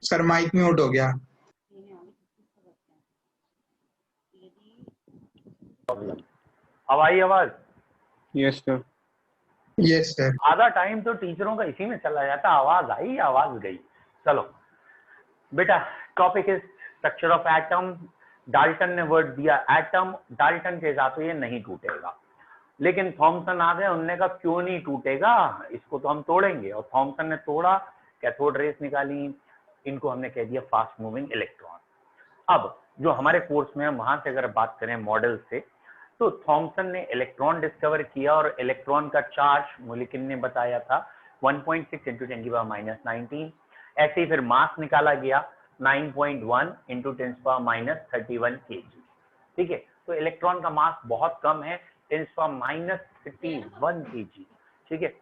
Sir mic mute हो गया। अब आई आवाज? Yes sir. Yes sir. आधा टाइम तो टीचरों का इसी में चला जाता, आवाज आई आवाज गई। चलो बेटा, topic is structure of atom. Dalton ने वर्ड दिया एटम, डाल्टन के हिसाब से ये नहीं टूटेगा, लेकिन थॉमसन आ गए, उनने कहा क्यों नहीं टूटेगा, इसको तो हम तोड़ेंगे। और थॉमसन ने तोड़ा, कैथोड रेस निकाली, इनको हमने कह दिया फास्ट मूविंग इलेक्ट्रॉन। अब जो हमारे कोर्स में हम वहां से अगर बात करें मॉडल से, तो थॉमसन ने इलेक्ट्रॉन डिस्कवर किया और इलेक्ट्रॉन का चार्ज मोलिक्यूल ने बताया था 1.6 × 10⁻⁻19। ऐसे ही फिर मास निकाला गया 9.1 × 10⁻31 kg। ठीक है, तो इलेक्ट्रॉन का मास बहुत कम है, 10⁻31 kg। ठीक है,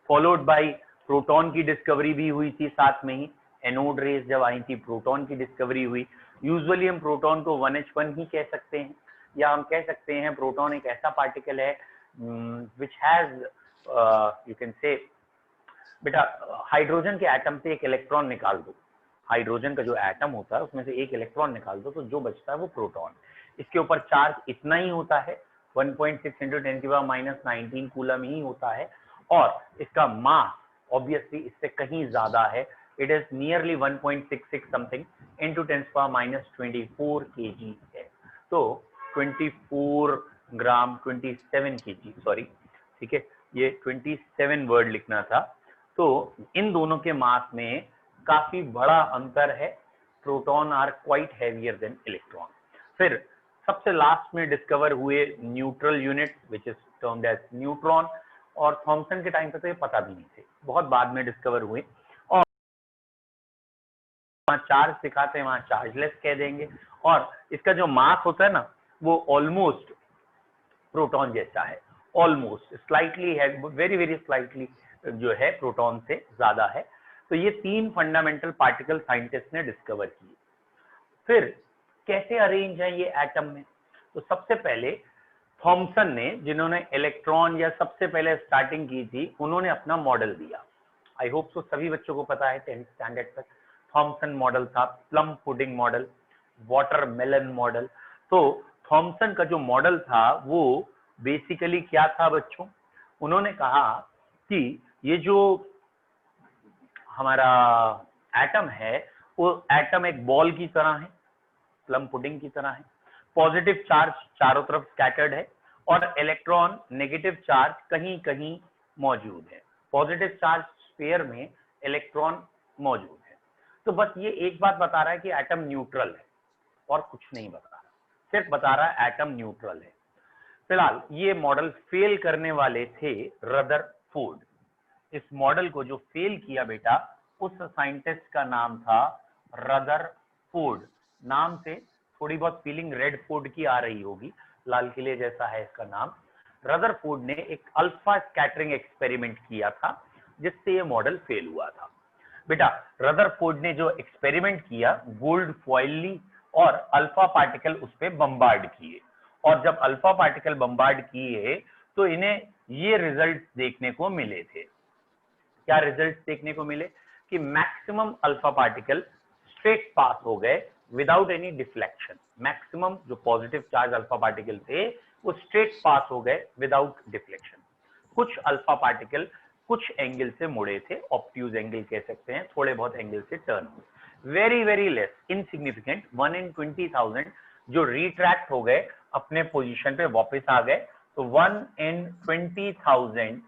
फॉलोड बाय प्रोटॉन की डिस्कवरी भी हुई थी साथ में ही। एनोड रेस जब आई थी, प्रोटॉन की डिस्कवरी हुई। यूजुअली हम प्रोटॉन को 1h1 ही कह सकते हैं, या हम कह सकते हैं प्रोटॉन एक ऐसा पार्टिकल है which has you can say, बेटा हाइड्रोजन के एटम से एक इलेक्ट्रॉन निकाल दो, हाइड्रोजन का जो एटम होता है उसमें से एक इलेक्ट्रॉन निकाल दो, तो जो बचता है वो प्रोटॉन। इसके ऊपर चार्ज इतना ही होता है, 1.6 × 10⁻⁻19 कूलम ही होता है, और इसका मास ऑब्वियसली इससे कहीं ज्यादा है, it is nearly 1.66 something × 10⁻24 kg है। तो 24 ग्राम 27 kg, सॉरी, ठीक है, ये 27 वर्ड लिखना था। तो इन दोनों के मास में काफी बड़ा अंतर है, proton are quite heavier than electron. फिर सबसे लास्ट में डिस्कवर हुए neutral unit which is termed as neutron, और थॉमसन के टाइम पे तो ये पता भी नहीं थे, बहुत बाद में डिस्कवर हुए। और वहां चार्ज दिखाते हैं, वहां चार्जलेस कह देंगे, और इसका जो मास होता है ना वो ऑलमोस्ट प्रोटॉन जैसा है, ऑलमोस्ट स्लाइटली है, वेरी वेरी स्लाइटली जो है प्रोटॉन से ज्यादा है। तो ये तीन फंडामेंटल पार्टिकल साइंटिस्ट ने डिस्कवर किए। फिर कैसे अरेंज है ये एटम में, तो सबसे पहले थॉमसन ने, जिन्होंने इलेक्ट्रॉन या सबसे पहले स्टार्टिंग की थी, उन्होंने अपना मॉडल दिया। आई होप सो सभी बच्चों को पता है 10th स्टैंडर्ड तक थॉमसन मॉडल था, plum pudding model, watermelon model. तो थॉमसन का जो मॉडल था वो बेसिकली क्या था बच्चों, उन्होंने कहा कि ये जो हमारा एटम है वो एटम एक बॉल की तरह है, प्लम पुडिंग की तरह है, पॉजिटिव चार्ज चारों तरफ स्कैटर्ड है और इलेक्ट्रॉन नेगेटिव चार्ज कहीं कहीं मौजूद है। पॉजिटिव चार्ज स्फीयर में इलेक्ट्रॉन मौजूद है। तो बस ये एक बात बता रहा है कि एटम न्यूट्रल है, और कुछ नहीं बता रहा, सिर्फ बता रहा है एटम न्यूट्रल है। फिलहाल ये मॉडल फेल करने वाले थे रदरफोर्ड। इस मॉडल को जो फेल किया बेटा, उस साइंटिस्ट का नाम था रदरफोर्ड। नाम से थोड़ी बहुत फीलिंग रेड फोर्ड की आ रही होगी, लाल किले जैसा है इसका नाम। रदरफोर्ड ने एक अल्फा स्कैटरिंग एक्सपेरिमेंट किया था, जिससे ये मॉडल फेल हुआ था। बेटा रदरफोर्ड ने जो एक्सपेरिमेंट किया, गोल्ड फॉइल ली और अल्फा पार्टिकल उस पर बम्बार्ड किए, और जब अल्फा पार्टिकल बम्बार्ड किए तो इन्हें ये रिजल्ट देखने को मिले थे। क्या रिजल्ट देखने को मिले कि मैक्सिमम अल्फा पार्टिकल स्ट्रेट पास हो गए विदाउट एनी डिफ्लेक्शन। मैक्सिमम जो पॉजिटिव चार्ज अल्फा पार्टिकल थे वो स्ट्रेट पास हो गए विदाउट डिफ्लेक्शन। कुछ अल्फा पार्टिकल कुछ एंगल से मुड़े थे, ऑब्ट्यूज एंगल कह सकते हैं, थोड़े बहुत एंगल से टर्न हुए, very very less, insignificant, 1 in 20,000 जो रिट्रैक्ट हो गए, अपने पोजीशन पे वापस आ गए। तो 1 in 20,000,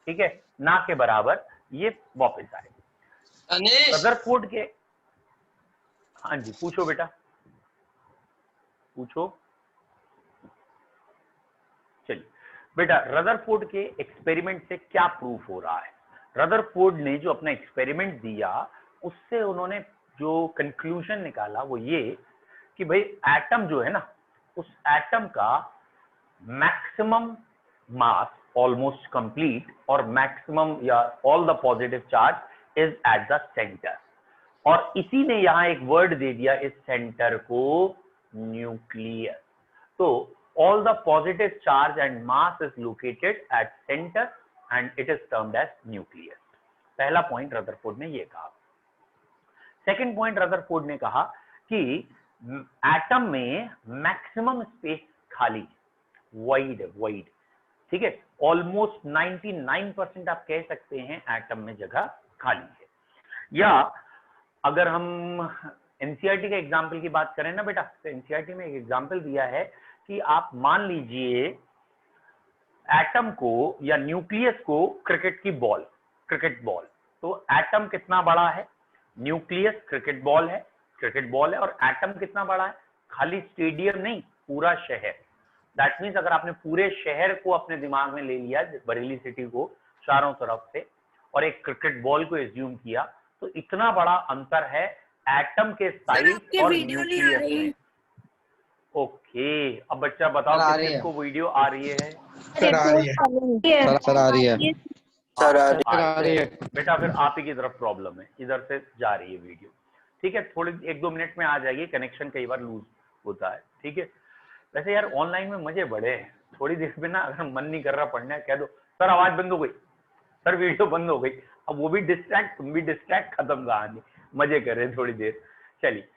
ठीक है, ना के बराबर ये वापस आए। रदरफोर्ड के, हाँ जी पूछो बेटा, पूछो। चलिए बेटा, रदरफोर्ड के एक्सपेरिमेंट से क्या प्रूफ हो रहा है। रदरफोर्ड ने जो अपना एक्सपेरिमेंट दिया, उससे उन्होंने जो कंक्लूजन निकाला वो ये कि भाई एटम जो है ना, उस एटम का मैक्सिमम मास ऑलमोस्ट कंप्लीट और मैक्सिमम या all the positive charge is eight the centre, और इसी ने यहां एक वर्ड दे दिया इस सेंटर को, न्यूक्लियस। तो all the positive charge and mass is located at center and it is termed as nucleus। पहला पॉइंट रदरफोर्ड ने ये कहा। सेकंड पॉइंट रदरफोर्ड ने कहा कि एटम में मैक्सिमम स्पेस खाली, वॉइड, ठीक है, ऑलमोस्ट 99% आप कह सकते हैं एटम में जगह खाली है। या अगर हम एनसीईआरटी के एग्जाम्पल की बात करें ना बेटा, तो एनसीईआरटी में एक एग्जाम्पल दिया है कि आप मान लीजिए एटम को या न्यूक्लियस को क्रिकेट बॉल, तो एटम कितना बड़ा है, न्यूक्लियस क्रिकेट बॉल है, और एटम कितना बड़ा है, खाली स्टेडियम नहीं, पूरा शहर। दैट मीन्स अगर आपने पूरे शहर को अपने दिमाग में ले लिया, बरेली सिटी को चारों तरफ से, और एक क्रिकेट बॉल को एज्यूम किया, तो इतना बड़ा अंतर है एटम के साइज और न्यूक्लियस में। ओके, अब बच्चा बताओ किसको वीडियो आ रही है? सर आ रही है। सर आ रही है। सर आ रही है। बेटा फिर आप ही की तरफ प्रॉब्लम है, इधर से जा रही है वीडियो, ठीक है, थोड़ी 1-2 मिनट में आ जाएगी, कनेक्शन कई बार लूज होता है, ठीक है। वैसे यार ऑनलाइन में मजे बड़े हैं, थोड़ी देर में ना अगर मन नहीं कर रहा पढ़ना कह दो सर आवाज बंद हो गई, सर वीडियो बंद हो गई, अब वो भी डिस्ट्रैक्ट, तुम भी डिस्ट्रैक्ट, खत्म कहानी, मजे कर रहे थोड़ी देर। चलिए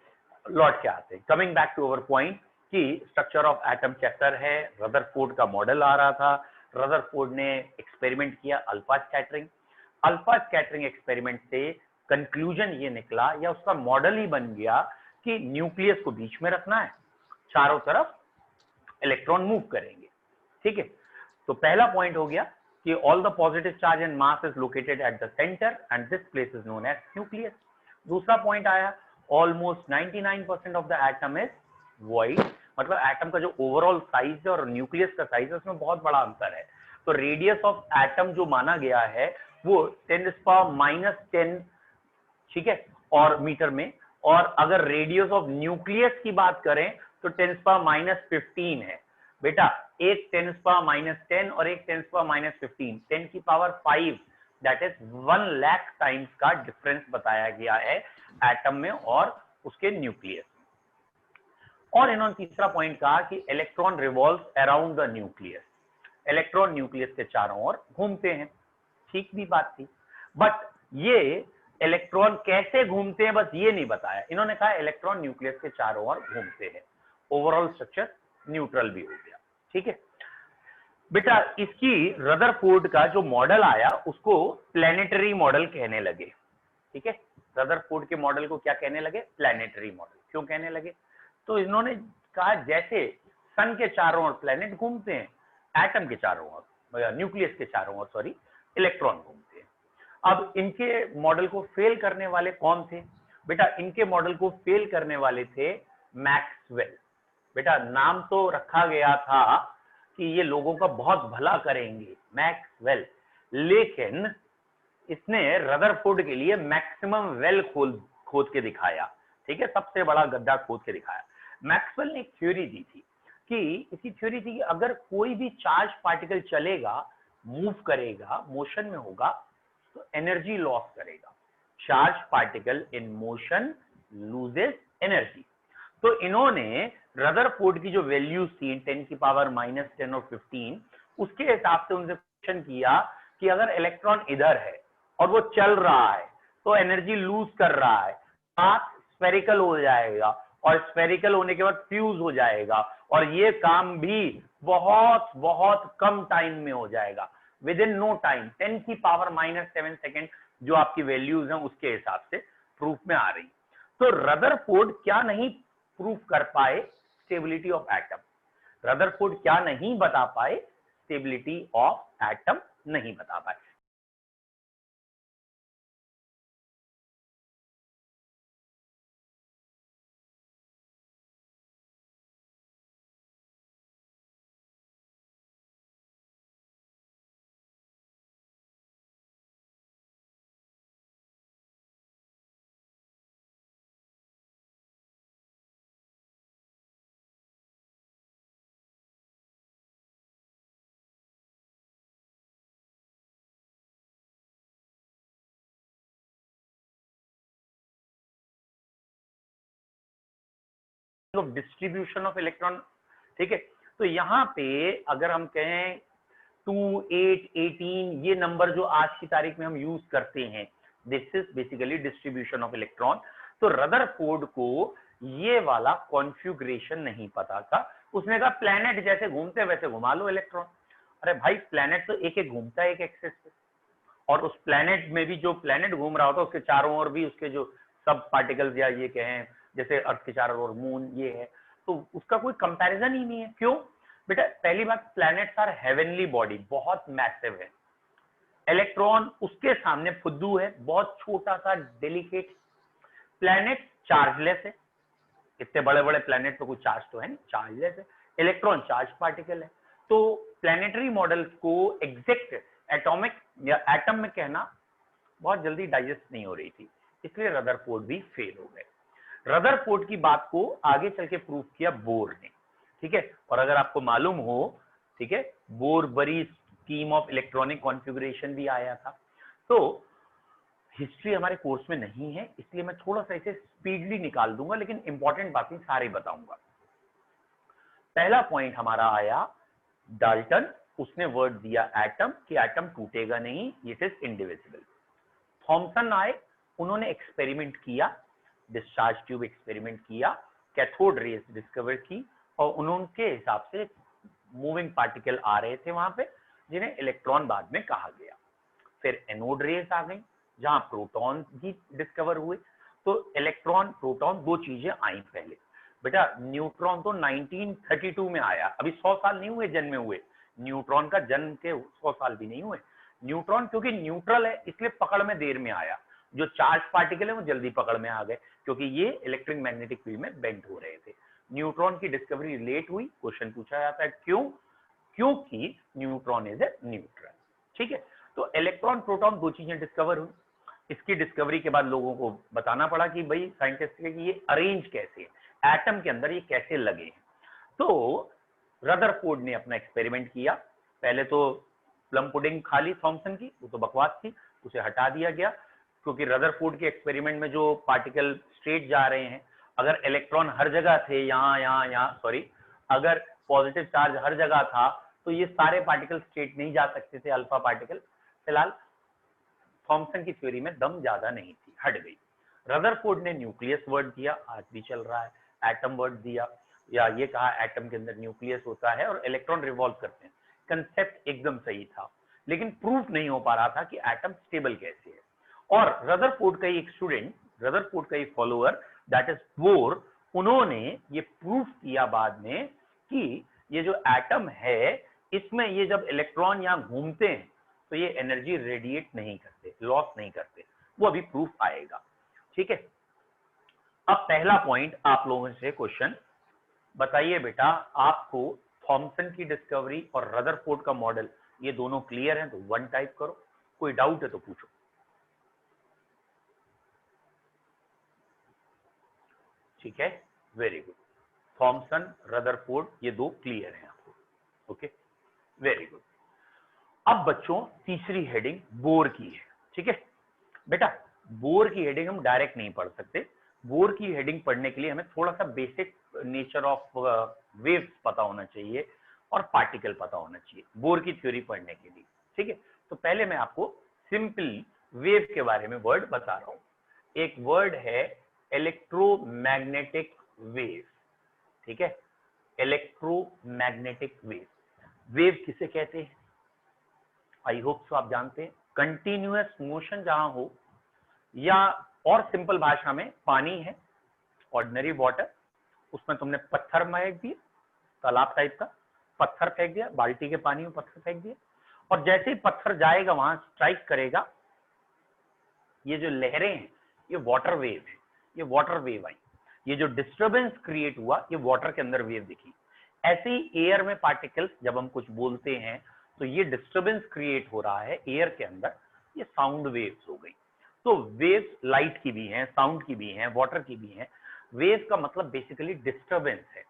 लौट के आते हैं, coming back to our point कि स्ट्रक्चर ऑफ एटम चैप्टर है, रदरफोर्ड का मॉडल आ रहा था, रदरफोर्ड ने एक्सपेरिमेंट किया अल्फा स्कैटरिंग एक्सपेरिमेंट से कंक्लूजन ये निकला या उसका मॉडल ही बन गया कि न्यूक्लियस को बीच में रखना है, चारों तरफ इलेक्ट्रॉन मूव करेंगे, ठीक है। तो पहला पॉइंट हो गया कि all the positive charge and mass is located at the centre and this place is known as nucleus. दूसरा पॉइंट आया almost 99% of the atom is void, मतलब एटम का जो ओवरऑल साइज है और न्यूक्लियस का साइज है उसमें बहुत बड़ा अंतर है। तो रेडियस ऑफ एटम जो माना गया है वो 10⁻⁻10, ठीक है, और मीटर में, और अगर रेडियस ऑफ न्यूक्लियस की बात करें तो 10⁻15 है। बेटा एक 10⁻10 और एक 10⁻15, 10 की power 5, that is 1 lakh times का डिफरेंस बताया गया है एटम में और उसके न्यूक्लियस में। और इन्होंने तीसरा पॉइंट कहा कि electron revolves around the nucleus, electron nucleus के चारों ओर घूमते हैं, ठीक भी बात थी, बट ये इलेक्ट्रॉन कैसे घूमते हैं बस ये नहीं बताया। इन्होंने कहा इलेक्ट्रॉन न्यूक्लियस के चारों ओर घूमते हैं, ओवरऑल स्ट्रक्चर न्यूट्रल भी हो गया, ठीक है। बेटा इसकी रदरफोर्ड का जो मॉडल आया उसको प्लैनेटरी मॉडल कहने लगे, ठीक है। रदरफोर्ड के मॉडल को क्या कहने लगे? Planetary model. क्यों कहने लगे? तो इन्होंने कहा जैसे सन के चारों ओर प्लैनेट घूमते हैं, एटम के चारों ओर, न्यूक्लियस के चारों ओर सॉरी, इलेक्ट्रॉन घूमते हैं। अब इनके मॉडल को फेल करने वाले कौन थे? बेटा इनके मॉडल को फेल करने वाले थे मैक्सवेल। बेटा नाम तो रखा गया था कि ये लोगों का बहुत भला करेंगे, मैक्सवेल, लेकिन इसने रदरफोर्ड के लिए मैक्सिमम वेल खोद के दिखाया, ठीक है, सबसे बड़ा गड्ढा खोद के दिखाया। मैक्सवेल ने एक थ्योरी दी थी कि इसकी थ्योरी थी कि अगर कोई भी चार्ज पार्टिकल चलेगा, मूव करेगा, मोशन में होगा, तो एनर्जी लॉस करेगा। Charge particle in motion loses energy. तो इन्होंने रदरफोर्ड की जो वैल्यूज थी 10⁻10 और 15, उसके हिसाब से उनसे क्वेश्चन किया कि अगर इलेक्ट्रॉन इधर है और वो चल रहा है तो एनर्जी लूज कर रहा है, पाथ स्फेरिकल हो जाएगा और स्फेरिकल होने के बाद फ्यूज हो जाएगा, और ये काम भी बहुत बहुत कम टाइम में हो जाएगा, within no time, 10⁻⁻7 second जो आपकी वैल्यूज हैं उसके हिसाब से प्रूफ में आ रही। तो रदरफोर्ड क्या नहीं प्रूफ कर पाए? Stability of atom. रदरफोर्ड क्या नहीं बता पाए? स्टेबिलिटी ऑफ एटम नहीं बता पाए। ऑफ डिस्ट्रीब्यूशन ऑफ इलेक्ट्रॉन, ठीक है। तो यहां पे अगर हम कहें 2, 8, 18, ये नंबर जो आज की तारीख में हम यूज करते हैं, this is basically distribution of electron. तो रदरफोर्ड को ये वाला कॉन्फ़िगरेशन नहीं पता था। उसने कहा प्लैनेट जैसे घूमते वैसे घुमा लो इलेक्ट्रॉन। अरे भाई प्लैनेट तो एक एक घूमता है एक एक्सिस पे, और उस प्लैनेट में भी जो प्लैनेट घूम रहा होता है उसके चारों ओर भी उसके जो सब पार्टिकल्स या ये कहें जैसे अर्थ के चारों ओर मून ये है, तो उसका कोई कंपैरिजन ही नहीं है। क्यों बेटा? पहली बात, प्लैनेट्स आर हेवनली बॉडी, बहुत मैसिव है। इलेक्ट्रॉन उसके सामने फुद्दू है, बहुत छोटा सा डेलिकेट। प्लैनेट चार्जलेस है, इतने बड़े बड़े प्लैनेट पे कोई चार्ज तो है नहीं, चार्जलेस है। इलेक्ट्रॉन चार्ज पार्टिकल है। तो प्लैनेटरी मॉडल्स को एग्जैक्ट एटॉमिक या एटम में कहना बहुत जल्दी डाइजेस्ट नहीं हो रही थी, इसलिए रदरफोर्ड भी फेल हो गए। रदरफोर्ड की बात को आगे चल के प्रूव किया बोर ने, ठीक है। और अगर आपको मालूम हो, ठीक है, बोर बरी स्कीम ऑफ इलेक्ट्रॉनिक कॉन्फ़िगरेशन भी आया था। तो हिस्ट्री हमारे कोर्स में नहीं है, इसलिए मैं थोड़ा सा इसे स्पीडली निकाल दूंगा, लेकिन इंपॉर्टेंट बातें सारी बताऊंगा। पहला पॉइंट हमारा आया डाल्टन, उसने वर्ड दिया एटम कि एटम टूटेगा नहीं, इट इज इंडिविजिबल। थॉमसन आए, उन्होंने एक्सपेरिमेंट किया, डिस्चार्ज ट्यूब एक्सपेरिमेंट किया, कैथोड रेज डिस्कवर की, और उनके हिसाब से मूविंग पार्टिकल आ रहे थे वहां पे, जिन्हें इलेक्ट्रॉन बाद में कहा गया। फिर एनोड रेज आ गई, जहां प्रोटॉन भी डिस्कवर हुए। तो इलेक्ट्रॉन प्रोटॉन दो चीजें आई पहले। बेटा न्यूट्रॉन तो 1932 में आया, अभी 100 साल नहीं हुए जन्मे हुए। न्यूट्रॉन का जन्म के 100 साल भी नहीं हुए। न्यूट्रॉन क्योंकि न्यूट्रल है इसलिए पकड़ में देर में आया, जो चार्ज पार्टिकल है वो जल्दी पकड़ में आ गए, क्योंकि ये इलेक्ट्रिक मैग्नेटिक फील्ड में बेंड हो रहे थे। न्यूट्रॉन की डिस्कवरी लेट हुई, क्वेश्चन पूछा जाता है क्यों? क्योंकि न्यूट्रॉन इज ए न्यूट्रल, ठीक है। तो इलेक्ट्रॉन प्रोटॉन दो चीजें डिस्कवर हुई। इसकी डिस्कवरी के बाद लोगों को बताना पड़ा कि भाई साइंटिस्ट कि ये अरेंज कैसे है, एटम के अंदर ये कैसे लगे हैं। तो रदरफोर्ड ने अपना एक्सपेरिमेंट किया। पहले तो प्लम पुडिंग खा ली थॉमसन की, वो तो बकवास थी, उसे हटा दिया गया, क्योंकि रदरफोर्ड के एक्सपेरिमेंट में जो पार्टिकल स्ट्रेट जा रहे हैं, अगर इलेक्ट्रॉन हर जगह थे, यहाँ सॉरी, अगर पॉजिटिव चार्ज हर जगह था तो ये सारे पार्टिकल स्ट्रेट नहीं जा सकते थे, अल्फा पार्टिकल। फिलहाल थॉमसन की थ्योरी में दम ज्यादा नहीं थी, हट गई। रदरफोर्ड ने न्यूक्लियस वर्ड दिया, आज भी चल रहा है। एटम वर्ड दिया, या ये कहा एटम के अंदर न्यूक्लियस होता है और इलेक्ट्रॉन रिवॉल्व करते हैं। कंसेप्ट एकदम सही था, लेकिन प्रूफ नहीं हो पा रहा था कि एटम स्टेबल कैसे है। और रदरफोर्ड का एक स्टूडेंट, रदरफोर्ड का एक फॉलोअर, दैट इज बोर, उन्होंने ये प्रूफ किया बाद में कि ये जो एटम है, इसमें ये जब इलेक्ट्रॉन यहाँ घूमते हैं तो ये एनर्जी रेडिएट नहीं करते, लॉस नहीं करते। वो अभी प्रूफ आएगा, ठीक है। अब पहला पॉइंट आप लोगों से क्वेश्चन, बताइए बेटा, आपको थॉमसन की डिस्कवरी और रदरफोर्ड का मॉडल ये दोनों क्लियर हैं? तो 1 टाइप करो, कोई डाउट है तो पूछो। ठीक है, वेरी गुड। थॉमसन, रदरफोर्ड, ये दो क्लियर हैं आपको, ओके, वेरी गुड। अब बच्चों तीसरी हेडिंग बोर की है, ठीक है बेटा। बोर की हेडिंग हम डायरेक्ट नहीं पढ़ सकते, बोर की हेडिंग पढ़ने के लिए हमें थोड़ा सा बेसिक नेचर ऑफ वेव्स पता होना चाहिए और पार्टिकल पता होना चाहिए बोर की थ्योरी पढ़ने के लिए, ठीक है। तो पहले मैं आपको सिंपली वेव के बारे में वर्ड बता रहा हूं। एक वर्ड है इलेक्ट्रोमैग्नेटिक वेव, ठीक है, इलेक्ट्रोमैग्नेटिक वेव। वेव किसे कहते हैं? आई होप सो आप जानते हैं, कंटिन्यूअस मोशन जहां हो, या और सिंपल भाषा में पानी है, ऑर्डिनरी वाटर, उसमें तुमने पत्थर फेंक दिया, तालाब टाइप का पत्थर फेंक दिया, बाल्टी के पानी में पत्थर फेंक दिया, और जैसे ही पत्थर जाएगा वहां स्ट्राइक करेगा, ये जो लहरें हैं ये वाटर वेव है, ये वाटर वेव आई। ये जो डिस्टर्बेंस क्रिएट हुआ ये वाटर के अंदर वेव दिखी। ऐसे ही एयर में पार्टिकल्स, जब हम कुछ बोलते हैं तो ये डिस्टर्बेंस क्रिएट हो रहा है एयर के अंदर, ये साउंड वेव्स हो गई। तो वेव्स लाइट की भी हैं, साउंड की भी हैं, वाटर की भी हैं। वेव का मतलब बेसिकली डिस्टर्बेंस है,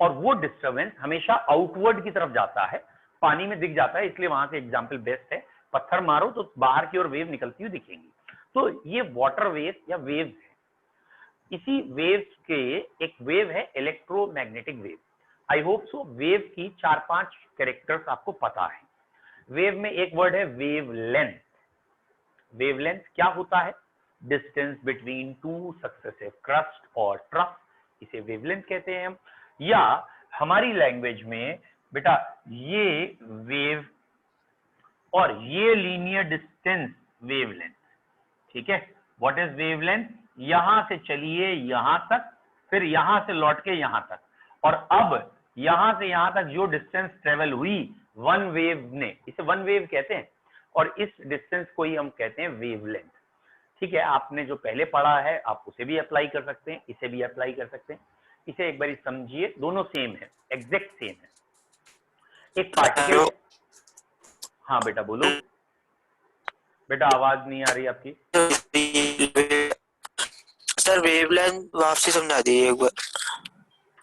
और वो डिस्टर्बेंस हमेशा आउटवर्ड की तरफ जाता है, पानी में दिख जाता है, इसलिए वहां से एग्जाम्पल बेस्ट है, पत्थर मारो तो बाहर की ओर वेव निकलती हुई दिखेंगी। तो ये वाटर वेव या वेव्स है। इसी वेव्स के एक वेव है electromagnetic wave. I hope so wave की 4-5 कैरेक्टर्स आपको पता है। वेव में एक वर्ड है वेवलेंथ। वेवलेंथ क्या होता है? Distance between two successive crust और ट्रफ, इसे वेवलेंथ कहते हैं हम। या हमारी लैंग्वेज में बेटा ये वेव और ये लीनियर डिस्टेंस वेवलेंथ, ठीक है। What is wavelength? यहां से चलिए यहां तक, फिर यहां से लौट के यहां तक, और अब यहां से यहां तक जो डिस्टेंस ट्रेवल हुई वन वेव ने, इसे वन वेव कहते हैं, और इस डिस्टेंस को ही हम कहते हैं वेवलेंथ, ठीक है। आपने जो पहले पढ़ा है आप उसे भी अप्लाई कर सकते हैं, इसे भी अप्लाई कर सकते हैं। इसे एक बार समझिए, दोनों सेम है, एग्जैक्ट सेम है। एक पार्टिकल, हाँ बेटा बोलो, बेटा आवाज नहीं आ रही आपकी। सर वेवलेंथ वापसी समझा दीजिए एक बार।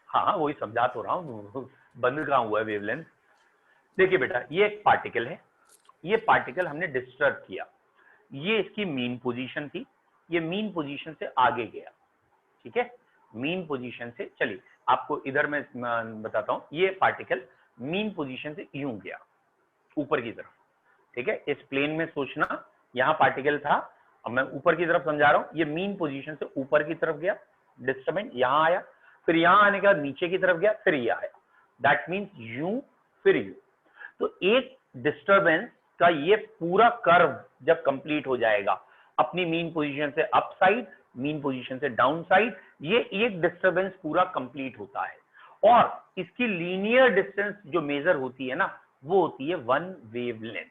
हाँ वही समझा तो रहा हूँ, बंद कहाँ हुआ है वेवलेंथ। देखिए बेटा ये एक पार्टिकल है, ये पार्टिकल हमने डिस्टर्ब किया, ये इसकी मीन पोजीशन थी, ये मीन पोजीशन से आगे गया, ठीक है। मीन पोजीशन से, चलिए आपको इधर मैं बताता हूँ, ये पार्टिकल मीन पोजीशन से यूं गया ऊपर की तरफ, ठीक है। इस प्लेन में सोचना, यहाँ पार्टिकल था, अब मैं ऊपर की तरफ समझा रहा हूँ, ये मीन पोजीशन से ऊपर की तरफ गया, डिस्टर्बेंस यहाँ आया, फिर यहाँ आने के बाद नीचे की तरफ गया, फिर ये आया, दैट मीन्स यूं फिर यूं। तो एक डिस्टर्बेंस का ये पूरा कर्व जब कंप्लीट हो जाएगा, अपनी मीन पोजीशन से अप साइड, मीन पोजीशन से डाउन साइड, ये एक डिस्टर्बेंस पूरा कंप्लीट होता है, और इसकी लीनियर डिस्टेंस जो मेजर होती है ना, वो होती है one wavelength.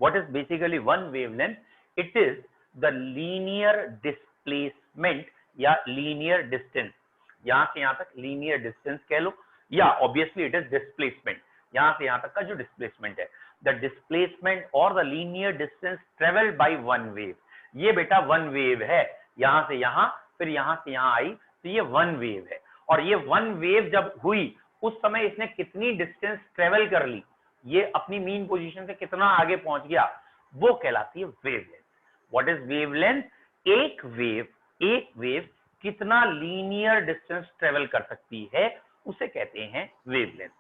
What is basically one wavelength? It is the linear displacement या लीनियर डिस्टेंस, यहां से यहां तक लीनियर डिस्टेंस कह लो, या ऑब्वियसली इट इज डिस्प्लेसमेंट, यहां से यहां तक का जो डिस्प्लेसमेंट है, द डिस्प्लेसमेंट और the linear distance travelled by one wave. ये बेटा वन वेव है, यहां से यहां फिर यहां से यहां आई, तो ये वन वेव है। और ये वन वेव जब हुई उस समय इसने कितनी डिस्टेंस ट्रेवल कर ली, ये अपनी मीन पोजीशन से कितना आगे पहुंच गया, वो कहलाती है वेवलेंथ। What is wavelength? एक वेव कितना लीनियर डिस्टेंस ट्रेवल कर सकती है, उसे कहते हैं वेवलेंथ।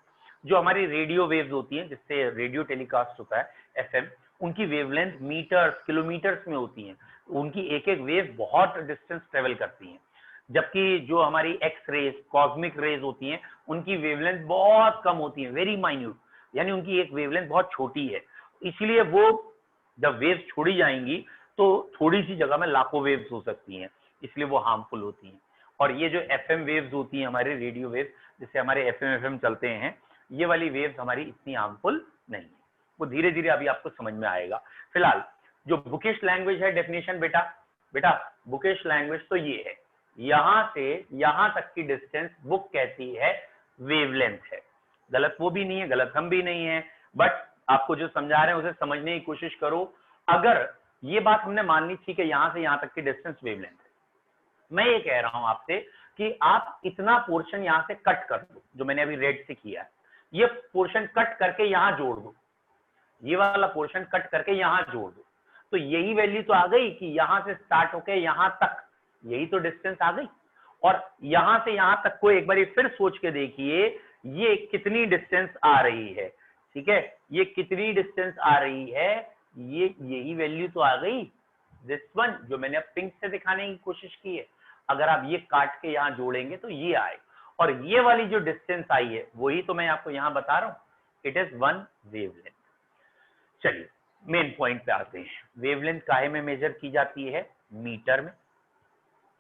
जो हमारी रेडियो वेव्स होती हैं, जिससे रेडियो टेलीकास्ट होता है एफएम, उनकी वेवलेंथ मीटर्स किलोमीटर्स में होती हैं, उनकी एक एक वेव बहुत डिस्टेंस ट्रेवल करती हैं। जबकि जो हमारी एक्स रेज, कॉस्मिक रेज होती हैं, उनकी वेवलेंथ बहुत कम होती है, वेरी माइन्यूट, यानी उनकी एक वेवलेंथ बहुत छोटी है, इसलिए वो जब वेव्स छोड़ी जाएंगी तो थोड़ी सी जगह में लाखों वेव्स हो सकती हैं, इसलिए वो हार्मफुल होती हैं। और ये जो एफएम वेव्स होती हैं, हमारे रेडियो वेव्स, जिससे हमारे एफएम चलते हैं, ये वाली वेव्स हमारी इतनी हार्मफुल नहीं है, वो धीरे धीरे अभी आपको समझ में आएगा। फिलहाल जो बुकिश लैंग्वेज है, डेफिनेशन बेटा बुकिश लैंग्वेज तो ये है, यहां से यहां तक की डिस्टेंस बुक कहती है वेवलेंथ है। गलत वो भी नहीं है, गलत हम भी नहीं है, बट आपको जो समझा रहे हैं उसे समझने की कोशिश करो। अगर ये बात हमने मान ली, ठीक है, यहां से यहां तक की डिस्टेंस वेवलेंथ है, मैं ये कह रहा हूं आपसे कि आप इतना पोर्शन यहां से कट कर दो, जो मैंने अभी रेड से किया है, ये पोर्शन कट करके यहां जोड़ दो, ये वाला पोर्शन कट करके यहां जोड़ दो, तो यही वैल्यू तो आ गई कि यहां से स्टार्ट होके यहां तक, यही तो डिस्टेंस आ गई। और यहां से यहां तक को एक बार फिर सोच के देखिए, ये कितनी डिस्टेंस आ रही है, ठीक है, ये कितनी डिस्टेंस आ रही है, ये यही वैल्यू तो आ गई, दिस वन, जो मैंने अब पिंक से दिखाने की कोशिश की है। अगर आप ये काट के यहां जोड़ेंगे तो ये आए, और ये वाली जो डिस्टेंस आई है वही तो मैं आपको यहां बता रहा हूं, इट इज वन वेवलेंथ। चलिए मेन पॉइंट पे आते हैं, वेवलेंथ काहे में मेजर की जाती है? मीटर में,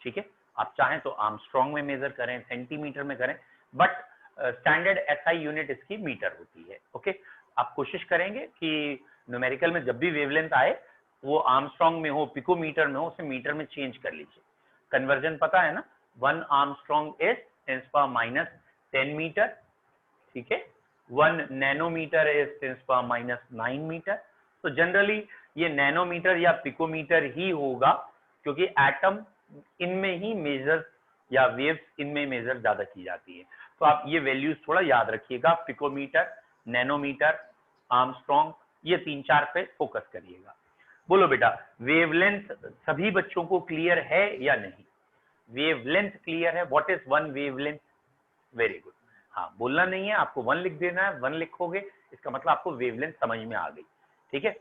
ठीक है। आप चाहें तो आर्मस्ट्रॉन्ग में मेजर करें, सेंटीमीटर में करें, बट स्टैंडर्ड एसआई यूनिट इसकी मीटर होती है, ओके। आप कोशिश करेंगे कि न्यूमेरिकल में जब भी वेवलेंथ आए वो आर्मस्ट्रॉन्ग में हो, पिकोमीटर में हो, उसे मीटर में चेंज कर लीजिए। कन्वर्जन पता है ना, 1 आर्मस्ट्रॉन्ग इज 10⁻⁻10 मीटर, ठीक है, 1 नैनोमीटर इज 10⁻⁹ मीटर। तो जनरली ये नैनोमीटर या पिकोमीटर ही होगा, क्योंकि एटम इनमें ही मेजर या वेव्स इनमें मेजर ज्यादा की जाती है। तो आप ये वैल्यूज थोड़ा याद रखिएगा, पिकोमीटर, नैनोमीटर, आर्मस्ट्रॉन्ग, ये 3-4 पे फोकस करिएगा। बोलो बेटा वेवलेंथ सभी बच्चों को क्लियर है या नहीं? वेवलेंथ क्लियर है? What is one wavelength? Very good. हाँ बोलना नहीं है, आपको 1 लिख देना है, 1 लिखोगे इसका मतलब आपको वेवलेंथ समझ में आ गई, ठीक है।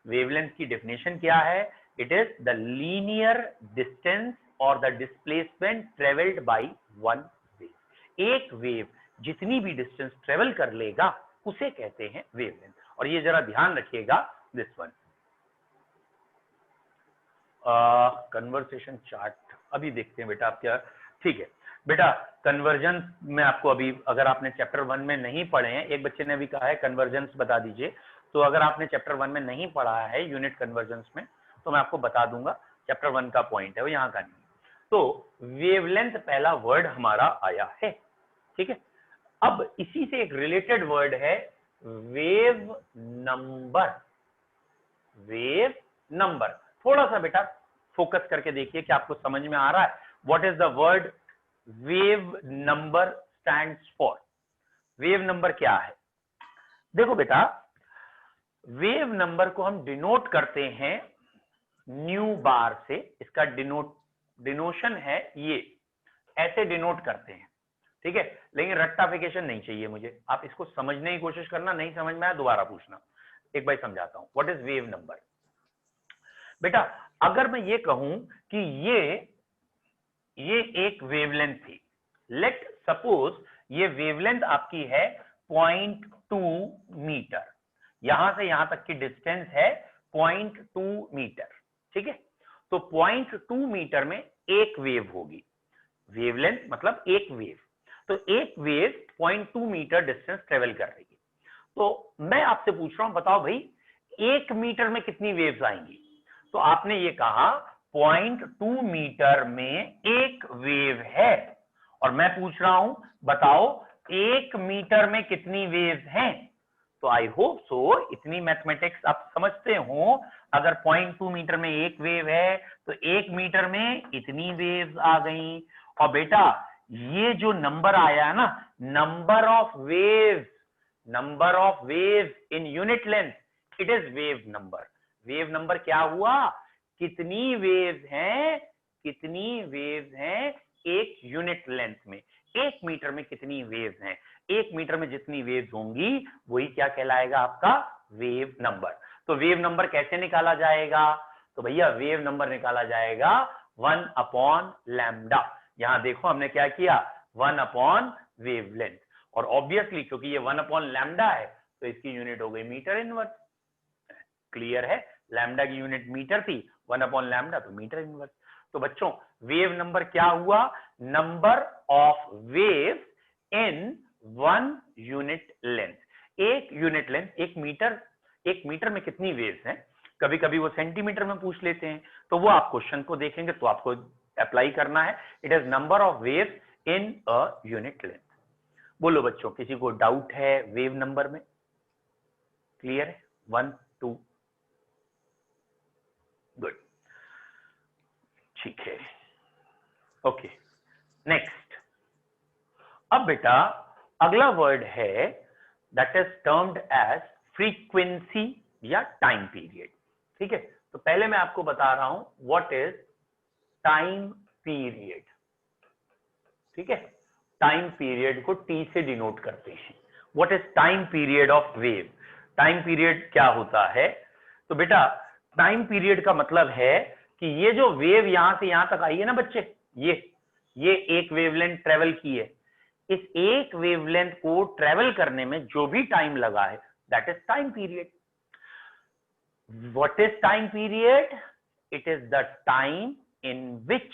वेवलेंथ की डेफिनेशन क्या है? It is the linear distance और the displacement travelled by one wave. एक वेव जितनी भी डिस्टेंस ट्रेवल कर लेगा उसे कहते हैं वेवलेंथ। और ये जरा ध्यान रखिएगा, दिस वन कन्वर्सेशन चार्ट अभी देखते हैं बेटा आप क्या। ठीक है बेटा, कन्वर्जन में आपको अभी, अगर आपने चैप्टर 1 में नहीं पढ़े हैं, एक बच्चे ने भी कहा है कन्वर्जेंस बता दीजिए, तो अगर आपने चैप्टर 1 में नहीं पढ़ा है यूनिट कन्वर्जेंस में, तो मैं आपको बता दूंगा। चैप्टर 1 का पॉइंट है वो, यहाँ का नहीं। तो वेवलेंथ पहला वर्ड हमारा आया है, ठीक है। अब इसी से एक रिलेटेड वर्ड है वेव नंबर। वेव नंबर थोड़ा सा बेटा फोकस करके देखिए कि आपको समझ में आ रहा है। What is the word wave number stands for? Wave number क्या है? देखो बेटा, वेव नंबर को हम डिनोट करते हैं न्यू बार से। इसका डिनोशन है ये, ऐसे डिनोट करते हैं, ठीक है। लेकिन रट्टाफिकेशन नहीं चाहिए मुझे, आप इसको समझने की कोशिश करना, नहीं समझ में आया दोबारा पूछना। एक बार समझाता हूं व्हाट इज वेव नंबर। बेटा अगर मैं ये कहूं कि ये एक वेवलेंथ थी, लेट सपोज ये वेवलेंथ आपकी है 0.2 मीटर, यहां से यहां तक की डिस्टेंस है 0.2 मीटर, ठीक है। तो 0.2 मीटर में एक वेव होगी। वेवलेंथ मतलब एक वेव, तो एक वेव 0.2 मीटर डिस्टेंस ट्रेवल कर रही है। तो मैं आपसे पूछ रहा हूं, बताओ भाई 1 मीटर में कितनी वेव्स आएंगी? तो आपने ये कहा 0.2 मीटर में एक वेव है, और मैं पूछ रहा हूं बताओ 1 मीटर में कितनी वेव्स हैं। तो आई होप सो इतनी मैथमेटिक्स आप समझते हो। अगर 0.2 मीटर में एक वेव है तो 1 मीटर में इतनी वेव्स आ गई। और बेटा ये जो नंबर आया है ना, number of waves in unit length, it is wave number. Wave number क्या हुआ? कितनी वेव्स हैं एक यूनिट लेंथ में। 1 मीटर में कितनी वेव्स हैं? 1 मीटर में जितनी वेव्स होंगी वही क्या कहलाएगा? आपका वेव नंबर। तो वेव नंबर कैसे निकाला जाएगा? तो भैया वेव नंबर निकाला जाएगा 1/λ। यहां देखो हमने क्या किया, 1/ वेवलेंथ। और ऑब्वियसली क्योंकि ये 1/λ है तो इसकी यूनिट हो गई मीटर इनवर्स। क्लियर है? लैम्डा की यूनिट मीटर थी, 1/λ तो मीटर इनवर्स। तो बच्चों वेव नंबर क्या हुआ? Number of waves in 1 unit length. एक यूनिट लेंथ, एक मीटर में कितनी वेव्स हैं? कभी कभी वो सेंटीमीटर में पूछ लेते हैं, तो वो आप क्वेश्चन को देखेंगे तो आपको अप्लाई करना है। It is number of waves in a unit length. बोलो बच्चों, किसी को डाउट है वेव नंबर में? क्लियर है? 1 2 गुड, ठीक है, ओके नेक्स्ट। अब बेटा अगला वर्ड है that is termed as frequency या टाइम पीरियड, ठीक है। तो पहले मैं आपको बता रहा हूं व्हाट इज टाइम पीरियड, ठीक है। टाइम पीरियड को टी से डिनोट करते हैं। What is time period of wave? Time period क्या होता है? तो बेटा टाइम पीरियड का मतलब है कि ये जो वेव यहां से यहां तक आई है ना बच्चे, ये एक वेवलेंथ ट्रेवल की है। इस एक वेवलेंथ को ट्रेवल करने में जो भी टाइम लगा है that is time period. What is time period? It is the time in which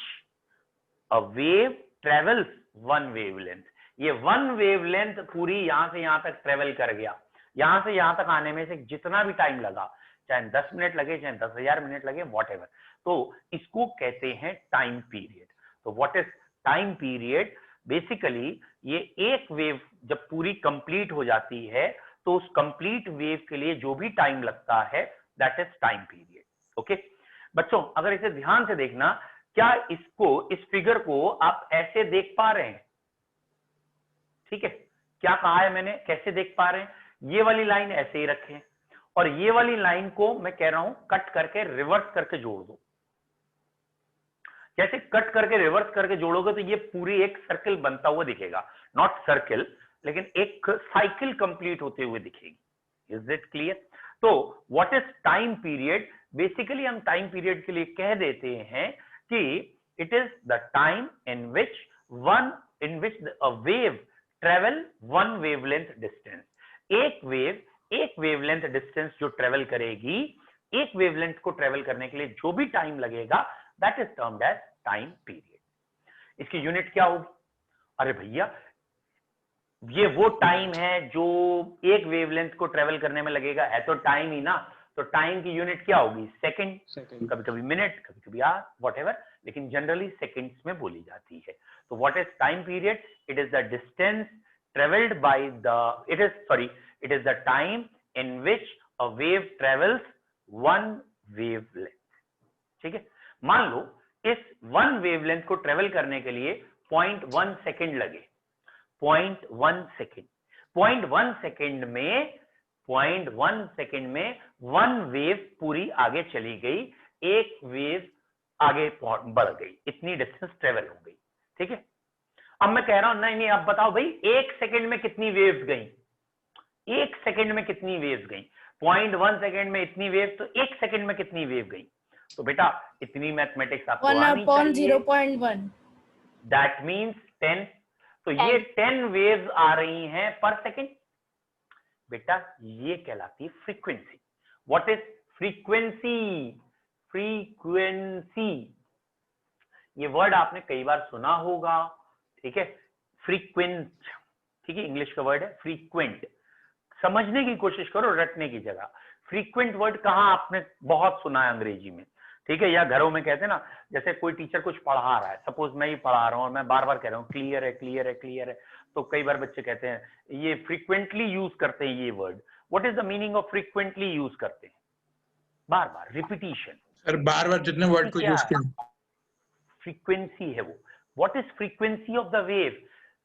a wave travels 1 wavelength. ये 1 वेवलेंथ पूरी यहां से यहां तक ट्रेवल कर गया। यहां से यहां तक आने में से जितना भी टाइम लगा, चाहे 10 मिनट लगे, चाहे 10,000 मिनट लगे, व्हाटएवर, तो इसको कहते हैं टाइम पीरियड। तो what is time period? Basically ये एक वेव जब पूरी कंप्लीट हो जाती है तो उस कंप्लीट वेव के लिए जो भी टाइम लगता है that is time period. Okay बच्चों, अगर इसे ध्यान से देखना, क्या इस फिगर को आप ऐसे देख पा रहे हैं? ठीक है, क्या कहा है मैंने, कैसे देख पा रहे हैं? ये वाली लाइन ऐसे ही रखें और ये वाली लाइन को मैं कह रहा हूं कट करके रिवर्स करके जोड़ दो। जैसे कट करके रिवर्स करके जोड़ोगे तो ये पूरी एक सर्कल बनता हुआ दिखेगा, नॉट सर्कल लेकिन एक साइकिल कंप्लीट होते हुए दिखेगी। Is it clear? तो what is time period? Basically हम टाइम पीरियड के लिए कह देते हैं कि it is the time in which a wave travel one wavelength distance. एक वेवलेंथ डिस्टेंस जो ट्रेवल करेगी, एक वेवलेंथ को ट्रेवल करने के लिए जो भी टाइम लगेगा, that is termed as time period. इसकी यूनिट क्या होगी? अरे भैया, ये वो टाइम है जो एक वेवलेंथ को ट्रेवल करने में लगेगा, है तो टाइम ही ना। तो टाइम की यूनिट क्या होगी? सेकंड, कभी कभी मिनट, कभी कभी आवर, व्हाटएवर, लेकिन जनरली सेकंड्स में बोली जाती है। तो what is time period? It is the distance traveled by the it is the time in which a wave travels one wavelength। ठीक है, मान लो इस वन वेवलेंथ को ट्रेवल करने के लिए 0.1 सेकेंड लगे। 0.1 सेकेंड में वन वेव पूरी आगे चली गई, एक वेव आगे बढ़ गई, इतनी डिस्टेंस ट्रेवल हो गई। ठीक है, अब मैं कह रहा हूं नहीं, अब बताओ भाई, एक सेकंड में कितनी वेव्स गई? एक सेकंड में कितनी वेव्स गई? 0.1 सेकंड में इतनी वेव, तो एक सेकंड में कितनी वेव गई? तो बेटा इतनी मैथमेटिक्स आपको आनी चाहिए। 1/0.1 दैट मींस 10। तो ये 10 वेव्स आ रही हैं पर सेकंड। बेटा ये कहलाती है frequency. What is frequency? Frequency, ये वर्ड आपने कई बार सुना होगा। ठीक है, फ्रीक्वेंट, ठीक है, इंग्लिश का वर्ड है फ्रीक्वेंट। समझने की कोशिश करो, रटने की जगह। फ्रीक्वेंट वर्ड कहाँ आपने बहुत सुना है अंग्रेजी में? ठीक है, या घरों में कहते हैं ना, जैसे कोई टीचर कुछ पढ़ा रहा है, सपोज मैं ही पढ़ा रहा हूँ और मैं बार बार कह रहा हूँ क्लियर है, क्लियर है, क्लियर है, तो कई बार बच्चे कहते हैं ये फ्रीक्वेंटली यूज करते हैं ये word. What is the meaning of frequently use करते हैं? बार बार, रिपीटिशन। सर बार बार जितने वर्ड को यूज किया, फ्रीक्वेंसी है वो। What is frequency of the wave?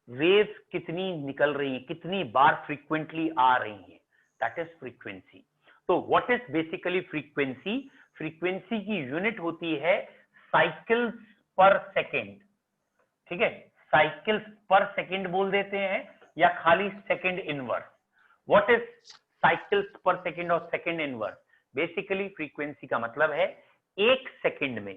Waves कितनी निकल रही है, कितनी बार फ्रीक्वेंटली आ रही है, दैट इज फ्रीक्वेंसी। तो what is basically frequency? Frequency की यूनिट होती है साइकिल्स पर सेकेंड। ठीक है, साइकिल्स पर सेकेंड बोल देते हैं या खाली second inverse. What is cycles पर सेकेंड और सेकेंड इनवर्स? बेसिकली फ्रीक्वेंसी का मतलब है एक सेकेंड में,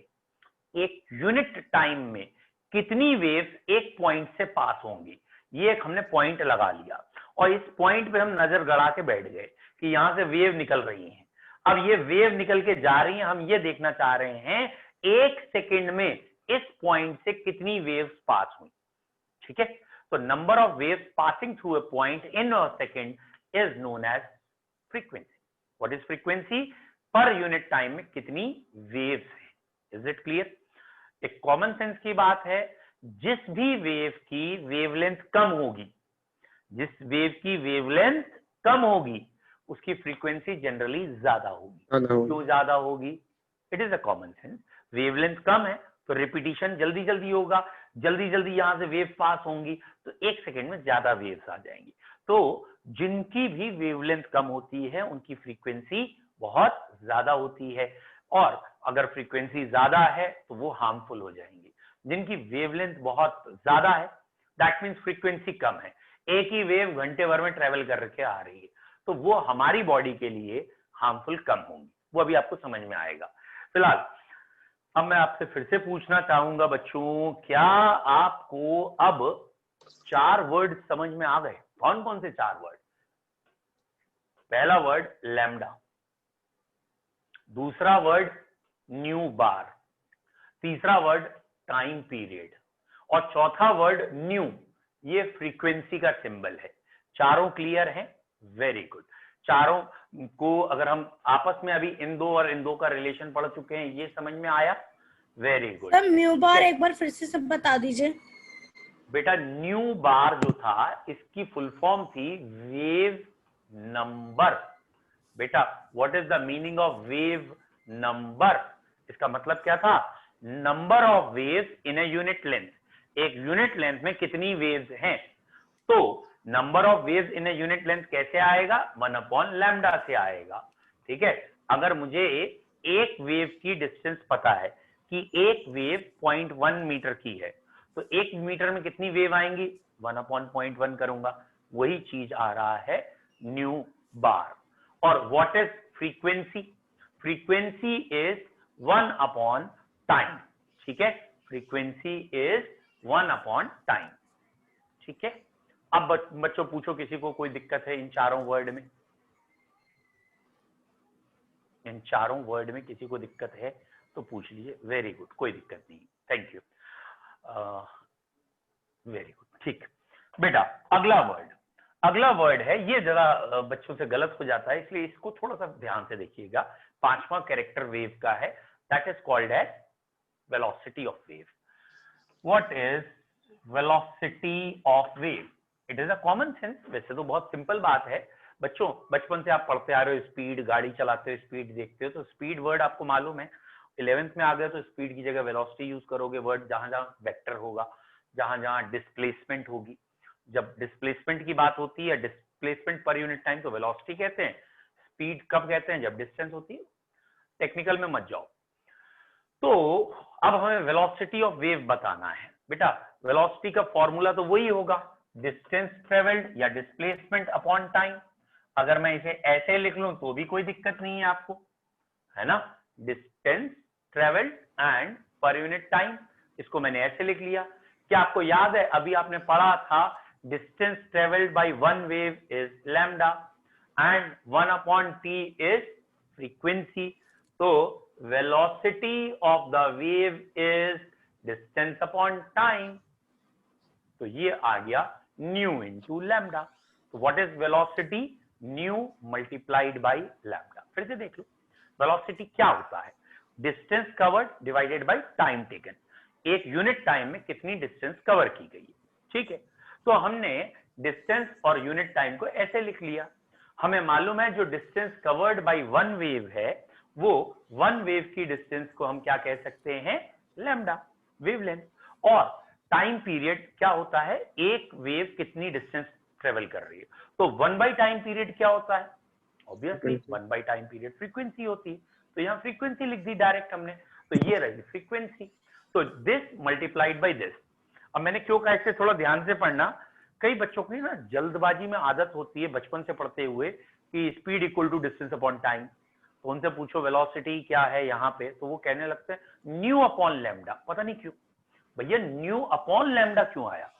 एक यूनिट टाइम में कितनी वेव्स एक पॉइंट से पास होंगी। ये एक हमने पॉइंट लगा लिया और इस पॉइंट पे हम नजर गड़ा के बैठ गए कि यहां से वेव निकल रही है। अब ये वेव निकल के जा रही है, हम ये देखना चाह रहे हैं एक सेकेंड में इस पॉइंट से कितनी वेव्स पास हुई। ठीक है, तो number of waves passing through a point in a second is known as frequency. What is frequency? Per unit time में कितनी वेव्स है। Is it clear? एक कॉमन सेंस की बात है, जिस भी वेव की वेवलेंथ कम होगी, जिस वेव की वेवलेंथ कम होगी उसकी फ्रीक्वेंसी जनरली ज्यादा होगी। क्यों ज्यादा होगी? It is a common sense. Wavelength कम है तो रिपीटिशन जल्दी जल्दी होगा, जल्दी जल्दी यहां से वेव पास होंगी, तो एक सेकेंड में ज्यादा वेव्स आ जाएंगी। तो जिनकी भी वेवलेंथ कम होती है उनकी फ्रीक्वेंसी बहुत ज्यादा होती है, और अगर फ्रीक्वेंसी ज्यादा है तो वो हार्मफुल हो जाएंगी। जिनकी वेवलेंथ बहुत ज्यादा है, दैट मींस फ्रीक्वेंसी कम है, एक ही वेव घंटे भर में ट्रेवल करके आ रही है, तो वो हमारी बॉडी के लिए हार्मफुल कम होंगी। वो अभी आपको समझ में आएगा। फिलहाल अब मैं आपसे फिर से पूछना चाहूंगा बच्चों, क्या आपको अब 4 वर्ड समझ में आ गए? कौन कौन से 4 वर्ड? पहला वर्ड लैम्डा, दूसरा वर्ड न्यू बार, तीसरा वर्ड टाइम पीरियड, और चौथा वर्ड न्यू। ये फ्रीक्वेंसी का सिंबल है। चारों क्लियर हैं? Very good. चारों को अगर हम आपस में अभी इन दो और इन दो का रिलेशन पढ़ चुके हैं, ये समझ में आया? Very good. Sir mu bar एक बार फिर से सब बता दीजिए। बेटा न्यू बार जो था, इसकी फुल फॉर्म थी वेव नंबर। बेटा what is the meaning of wave number? इसका मतलब क्या था? Number of waves in a unit length. एक यूनिट लेंथ में कितनी वेव्स हैं। तो number of waves in a unit length कैसे आएगा? 1/लैम्डा से आएगा। ठीक है, अगर मुझे एक वेव की डिस्टेंस पता है कि एक वेव 0.1 मीटर की है, तो 1 मीटर में कितनी वेव आएंगी? 1/0.1 करूंगा। वही चीज आ रहा है न्यू बार। और what is frequency? Frequency is 1 upon time. ठीक है, फ्रीक्वेंसी इज 1 अपॉन टाइम। ठीक है, अब बच्चों पूछो किसी को कोई दिक्कत है इन चारों वर्ड में? इन चारों वर्ड में किसी को दिक्कत है तो पूछ लीजिए। वेरी गुड, कोई दिक्कत नहीं, थैंक यू, वेरी गुड। ठीक बेटा, अगला वर्ड है, ये जरा बच्चों से गलत हो जाता है, इसलिए इसको थोड़ा सा ध्यान से देखिएगा। 5वां कैरेक्टर वेव का है, that is called as velocity of wave. What is velocity of wave? It is a common sense, वैसे तो बहुत सिंपल बात है बच्चों, बचपन से आप पढ़ते आ रहे हो, स्पीड, गाड़ी चलाते हो स्पीड देखते हो, तो स्पीड वर्ड आपको मालूम है। 11th में आ गए तो स्पीड की जगह वेलोसिटी यूज करोगे, वर्ड जहां जहां वेक्टर होगा, जहां जहां डिस्प्लेसमेंट होगी। जब डिस्प्लेसमेंट की बात होती है, डिस्प्लेसमेंट पर यूनिट टाइम, तो वेलोसिटी कहते हैं। स्पीड कब कहते हैं? जब डिस्टेंस होती है। टेक्निकल में मत जाओ। तो अब हमें वेलोसिटी ऑफ वेव बताना है बेटा। वेलोसिटी का फॉर्मूला तो वही होगा, डिस्टेंस ट्रेवल्ड या डिस्प्लेसमेंट अपॉन टाइम। अगर मैं इसे ऐसे लिख लूं तो भी कोई दिक्कत नहीं है आपको, है ना, डिस्टेंस ट्रेवल्ड एंड पर यूनिट टाइम। इसको मैंने ऐसे लिख लिया। क्या आपको याद है अभी आपने पढ़ा था, distance travelled by one wave is lambda and 1 upon T is frequency. तो velocity of the wave is distance upon time, तो ये आ गया न्यू इंटू लैम्डा। तो what is velocity? Nu multiplied by lambda. फिर से देख लो, वेलोसिटी क्या होता है? Distance covered divided by time taken. एक यूनिट टाइम में कितनी डिस्टेंस कवर की गई है। ठीक है, तो हमने डिस्टेंस और यूनिट टाइम को ऐसे लिख लिया। हमें मालूम है जो distance covered by one wave है, वो वन वेव की डिस्टेंस को हम क्या कह सकते हैं? Lambda, wavelength. और टाइम पीरियड क्या होता है? एक वेव कितनी डिस्टेंस ट्रेवल कर रही है। तो 1 बाई टाइम पीरियड क्या होता है? Obviously 1 by time period frequency होती है। तो यहाँ फ्रीक्वेंसी लिख दी डायरेक्ट हमने, तो ये रही फ्रीक्वेंसी। तो दिस मल्टीप्लाइड बाय दिस। अब मैंने क्यों कहा, इससे थोड़ा ध्यान से पढ़ना। कई बच्चों की ना जल्दबाजी में आदत होती है बचपन से पढ़ते हुए कि speed equal to distance upon time. तो उनसे पूछो वेलोसिटी क्या है यहाँ पे, तो वो कहने लगते हैं न्यू अपॉन लैम्डा। पता नहीं क्यों भैया न्यू अपॉन लैम्डा क्यों आया?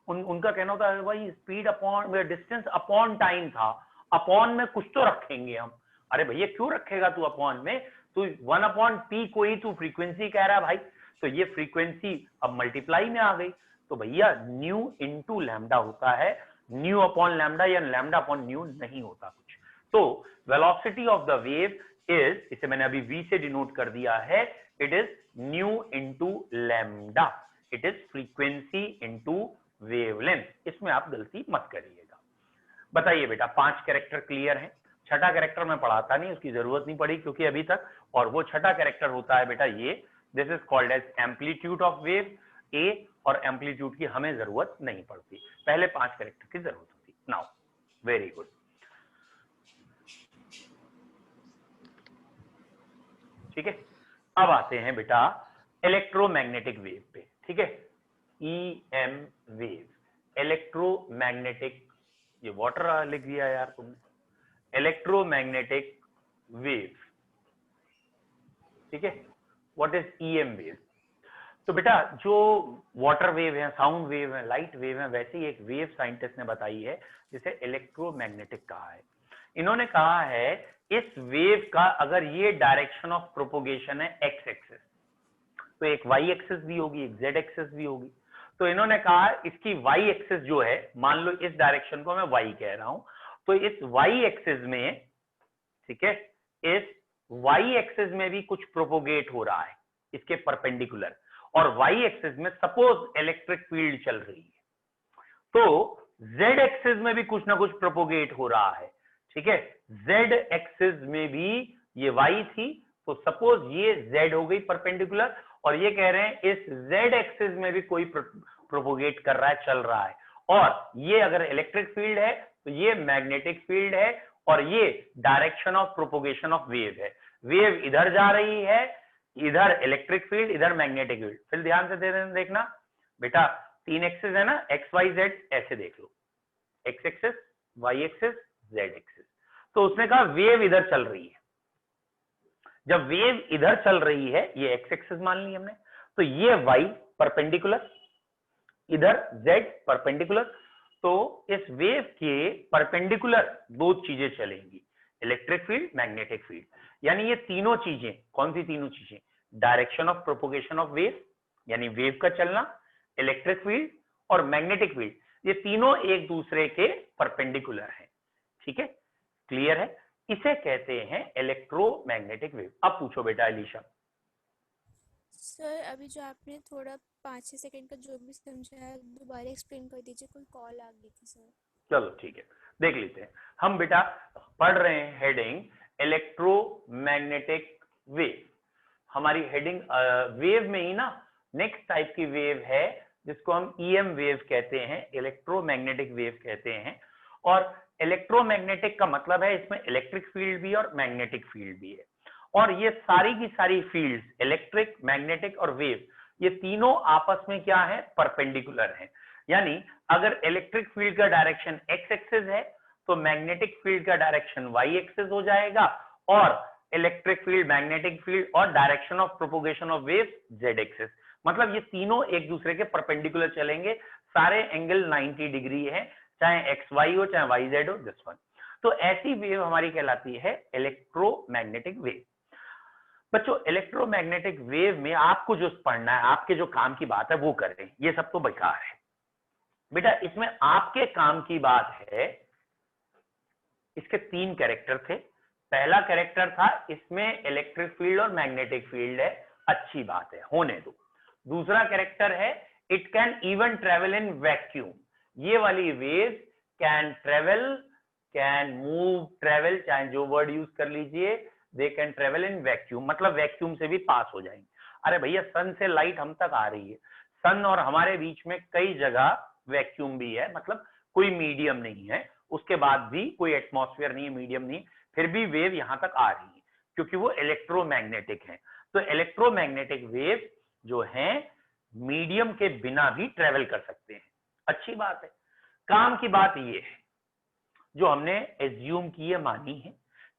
उनका कहना होता है भाई speed upon distance upon time था, अपॉन में कुछ तो रखेंगे हम। अरे भैया क्यों रखेगा तू अपॉन में? तू 1 अपॉन टी को ही तू फ्रीक्वेंसी कह रहा है भाई। तो ये फ्रीक्वेंसी अब मल्टीप्लाई में आ गई, तो भैया न्यू इंटू लैम्डा होता है, न्यू अपॉन लैम्डा या लैम्डा अपॉन न्यू नहीं होता कुछ। तो velocity of the wave is, इसे मैंने अभी v से डिनोट कर दिया है, it is new into lambda, it is frequency into wavelength. इसमें आप गलती मत करिएगा। बताइए बेटा, 5 कैरेक्टर क्लियर हैं? छठा कैरेक्टर मैं पढ़ाता नहीं, उसकी जरूरत नहीं पड़ी क्योंकि अभी तक, और वो छठा कैरेक्टर होता है बेटा ये, this is called as amplitude of wave A, और एम्पलीट्यूड की हमें जरूरत नहीं पड़ती, पहले 5 कैरेक्टर की जरूरत होती। नाउ वेरी गुड, ठीक है। अब आते हैं बेटा इलेक्ट्रोमैग्नेटिक वेव पे, ठीक है, EM वेव, इलेक्ट्रोमैग्नेटिक, ये वाटर लिख दिया यार तुमने, इलेक्ट्रोमैग्नेटिक वेव, ठीक है। What is EM wave? तो बेटा जो वाटर वेव है, साउंड वेव है, लाइट वेव है, वैसे ही एक वेव साइंटिस्ट ने बताई है जिसे इलेक्ट्रोमैग्नेटिक कहा है। इन्होंने कहा है इस वेव का अगर ये डायरेक्शन ऑफ प्रोपोगेशन है एक्स एक्सिस, तो एक वाई एक्सिस भी होगी, एक जेड एक्सिस भी होगी। तो इन्होंने कहा इसकी वाई एक्सिस जो है, मान लो इस डायरेक्शन को मैं वाई कह रहा हूं, तो इस वाई एक्सिस में, ठीक है, इस वाई एक्सिस में भी कुछ प्रोपोगेट हो रहा है इसके परपेंडिकुलर, और वाई एक्सिस में सपोज इलेक्ट्रिक फील्ड चल रही है, तो जेड एक्सिस में भी कुछ ना कुछ प्रोपोगेट हो रहा है, ठीक है। जेड एक्सिस में भी ये वाई थी, तो सपोज ये जेड हो गई परपेंडिकुलर, और ये कह रहे हैं इस जेड एक्सिस में भी कोई प्रोपोगेट कर रहा है, चल रहा है, और ये अगर इलेक्ट्रिक फील्ड है तो ये मैग्नेटिक फील्ड है, और ये direction of propagation of wave है। वेव इधर जा रही है, इधर इलेक्ट्रिक फील्ड, इधर मैग्नेटिक फील्ड। फिर ध्यान से देखना बेटा, 3 एक्सिस है ना, एक्स वाई जेड, ऐसे देख लो, X axis, Y axis, Z axis. तो उसने कहा वेव इधर चल रही है, जब वेव इधर चल रही है, ये एक्स एक्सिस मान ली हमने, तो ये वाई परपेंडिकुलर, इधर जेड परपेंडिकुलर, तो इस वेव के परपेंडिकुलर दो चीजें चलेंगी, इलेक्ट्रिक फील्ड, मैग्नेटिक फील्ड। यानी ये तीनों चीजें, कौन सी तीनों चीजें? Direction of propagation of wave, यानी वेव का चलना, इलेक्ट्रिक फील्ड और मैग्नेटिक फील्ड, ये तीनों एक दूसरे के परपेंडिकुलर हैं। ठीक है, क्लियर है? इसे कहते हैं इलेक्ट्रोमैग्नेटिक वेव। अब पूछो बेटा एलिशा। सर अभी जो आपने थोड़ा 5-6 सेकंड का जो भी समझाया दोबारा एक्सप्लेन कर दीजिए, कोई कॉल आ गई थी सर। चलो ठीक है, देख लेते हैं। हम बेटा पढ़ रहे हैं हेडिंग इलेक्ट्रोमैग्नेटिक वेव। हमारी हेडिंग वेव में ही ना नेक्स्ट टाइप की वेव है जिसको हम ईएम वेव कहते हैं, इलेक्ट्रोमैग्नेटिक वेव कहते हैं। और इलेक्ट्रोमैग्नेटिक का मतलब है इसमें इलेक्ट्रिक फील्ड भी और मैग्नेटिक फील्ड भी है। और ये सारी की सारी फील्ड्स, इलेक्ट्रिक, मैग्नेटिक और वेव, ये तीनों आपस में क्या है? परपेंडिकुलर हैं। यानी अगर इलेक्ट्रिक फील्ड का डायरेक्शन एक्स एक्सिस है तो मैग्नेटिक फील्ड का डायरेक्शन वाई एक्सिस हो जाएगा, और इलेक्ट्रिक फील्ड, मैग्नेटिक फील्ड और direction of propagation of wave Z axis. मतलब ये तीनों एक दूसरे के परपेंडिकुलर चलेंगे, सारे एंगल 90 डिग्री है, चाहे एक्स वाई हो चाहे वाई जेड हो, दिस वन। तो ऐसी वेव हमारी कहलाती है इलेक्ट्रोमैग्नेटिक वेव। बच्चों इलेक्ट्रोमैग्नेटिक वेव में आपको जो पढ़ना है, आपके जो काम की बात है वो करें, ये सब तो बेकार है बेटा। इसमें आपके काम की बात है, इसके 3 कैरेक्टर थे। पहला कैरेक्टर था इसमें इलेक्ट्रिक फील्ड और मैग्नेटिक फील्ड है, अच्छी बात है, होने दो। दूसरा कैरेक्टर है it can even travel in vacuum. ये वाली wave can travel, can move, travel, चाहे जो वर्ड यूज कर लीजिए, they can travel in vacuum, मतलब वैक्यूम से भी पास हो जाएंगे। अरे भैया सन से लाइट हम तक आ रही है, सन और हमारे बीच में कई जगह वैक्यूम भी है, मतलब कोई मीडियम नहीं है, उसके बाद भी कोई एटमॉस्फेयर नहीं है, मीडियम नहीं, फिर भी वेव यहां तक आ रही है क्योंकि वो इलेक्ट्रोमैग्नेटिक है। तो इलेक्ट्रोमैग्नेटिक वेव जो है मीडियम के बिना भी ट्रेवल कर सकते हैं, अच्छी बात है। काम की बात ये है जो हमने एज्यूम की है, मानी है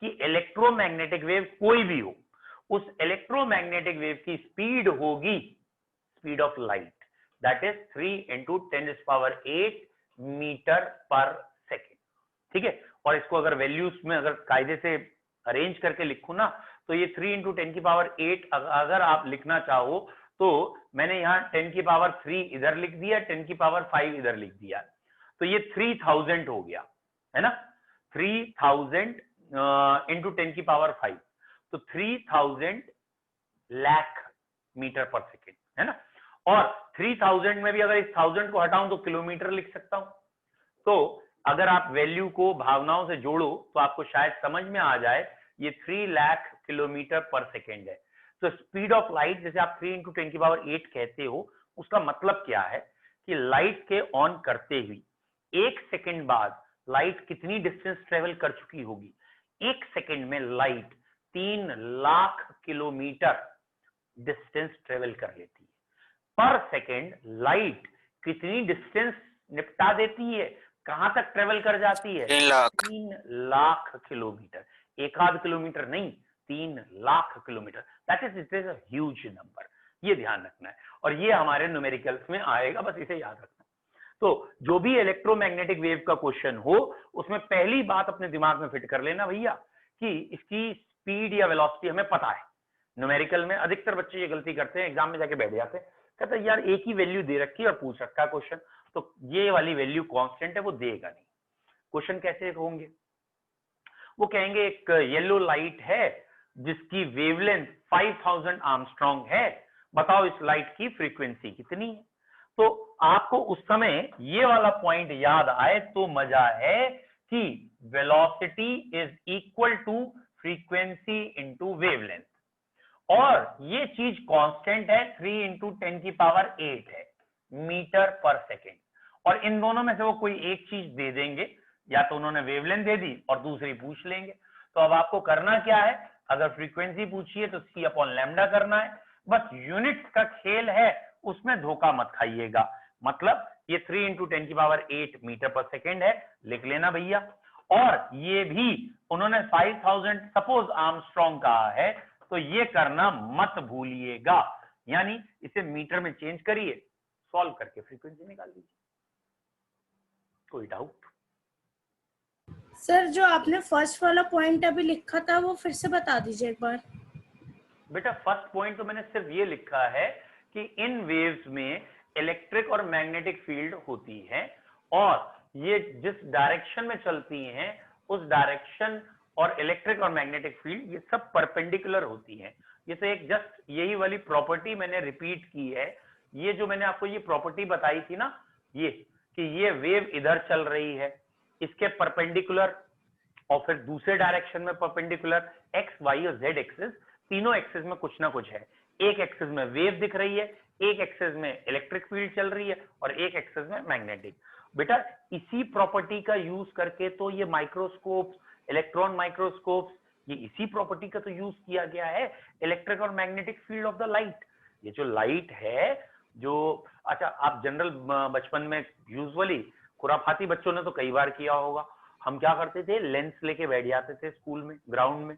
कि इलेक्ट्रोमैग्नेटिक वेव कोई भी हो, उस इलेक्ट्रोमैग्नेटिक वेव की स्पीड होगी speed of light, that is 3 × 10⁸ metre per second. ठीक है, और इसको अगर वैल्यूज में अगर कायदे से अरेंज करके लिखूं ना, तो ये 3 × 10⁸ अगर आप लिखना चाहो तो मैंने यहाँ 10⁻³ इधर लिख दिया, 10⁵ इधर लिख दिया, तो ये 3000 हो गया है ना, 3000 × 10⁵, तो 3000 लाख मीटर पर सेकेंड है ना। और 3000 में भी अगर इस 1000 को हटाऊं तो किलोमीटर लिख सकता हूं। तो अगर आप वैल्यू को भावनाओं से जोड़ो तो आपको शायद समझ में आ जाए, ये 3 लाख किलोमीटर पर सेकेंड है। तो स्पीड ऑफ लाइट, जैसे आप 3 × 10⁸ कहते हो, उसका मतलब क्या है कि लाइट के ऑन करते हुए 1 सेकेंड बाद लाइट कितनी डिस्टेंस ट्रेवल कर चुकी होगी? 1 सेकेंड में light 3 lakh kilometre distance travel कर लेती है। पर सेकेंड लाइट कितनी डिस्टेंस निपटा देती है, कहां तक ट्रेवल कर जाती है? 3 लाख 3 लाख किलोमीटर, 1 किलोमीटर नहीं, 3 lakh kilometre. That is it is a huge number, ये ध्यान रखना है, और ये हमारे न्यूमेरिकल्स में आएगा, बस इसे याद रखना। तो जो भी इलेक्ट्रोमैग्नेटिक वेव का क्वेश्चन हो, उसमें पहली बात अपने दिमाग में फिट कर लेना भैया कि इसकी स्पीड या वेलोसिटी हमें पता है। न्यूमेरिकल में अधिकतर बच्चे ये गलती करते हैं, एग्जाम में जाके बैठ जाते हैं, कहते हैं यार एक ही वैल्यू दे रखी है और पूछ रखा है क्वेश्चन, तो ये वाली वैल्यू कांस्टेंट है, वो देगा नहीं। क्वेश्चन कैसे होंगे? वो कहेंगे एक येलो लाइट है जिसकी वेवलेंथ 5000 आर्मस्ट्रॉन्ग है, बताओ इस लाइट की फ्रीक्वेंसी कितनी है। तो आपको उस समय ये वाला पॉइंट याद आए तो मजा है कि velocity is equal to frequency into wavelength, और ये चीज कांस्टेंट है, 3 × 10⁸ है मीटर पर सेकेंड। और इन दोनों में से वो कोई एक चीज दे देंगे, या तो उन्होंने वेवलेंथ दे दी और दूसरी पूछ लेंगे। तो अब आपको करना क्या है, अगर फ्रीक्वेंसी पूछिए तो c/λ करना है, बस यूनिट्स का खेल है, उसमें धोखा मत खाइएगा। मतलब ये 3 × 10⁸ मीटर पर सेकेंड है, लिख लेना भैया। और ये भी उन्होंने 5000 सपोज आर्मस्ट्रॉन्ग कहा है, तो ये करना मत भूलिएगा, यानी इसे मीटर में चेंज करिए, सॉल्व करके फ्रीक्वेंसी निकाल लीजिए। कोई डाउट? सर जो आपने फर्स्ट वाला पॉइंट अभी लिखा था वो फिर से बता दीजिए एक बार। बेटा फर्स्ट पॉइंट तो मैंने सिर्फ ये लिखा है कि इन वेव्स में इलेक्ट्रिक और मैग्नेटिक फील्ड होती है और ये जिस डायरेक्शन में चलती हैं उस डायरेक्शन और इलेक्ट्रिक और मैग्नेटिक फील्ड ये सब परपेंडिकुलर होती हैं। ये तो एक जस्ट यही वाली प्रॉपर्टी मैंने रिपीट की है। ये जो मैंने आपको ये प्रॉपर्टी बताई थी ना, ये कि ये वेव इधर चल रही है इसके परपेंडिकुलर और फिर दूसरे डायरेक्शन में परपेंडिकुलर, एक्स वाई और जेड एक्सिस, तीनों एक्सिस में कुछ ना कुछ है। एक एक्सिस में वेव दिख रही है, एक एक्सिस में इलेक्ट्रिक फील्ड चल रही है और एक एक्सिस में मैग्नेटिक। बेटा इसी प्रॉपर्टी का यूज करके तो ये माइक्रोस्कोप, इलेक्ट्रॉन माइक्रोस्कोप, ये इसी प्रॉपर्टी का तो यूज किया गया है, इलेक्ट्रिक और magnetic field of the light. ये जो लाइट है जो, अच्छा आप जनरल बचपन में यूजुअली खुराफाती बच्चों ने तो कई बार किया होगा, हम क्या करते थे, लेंस लेके बैठ जाते थे स्कूल में, ग्राउंड में।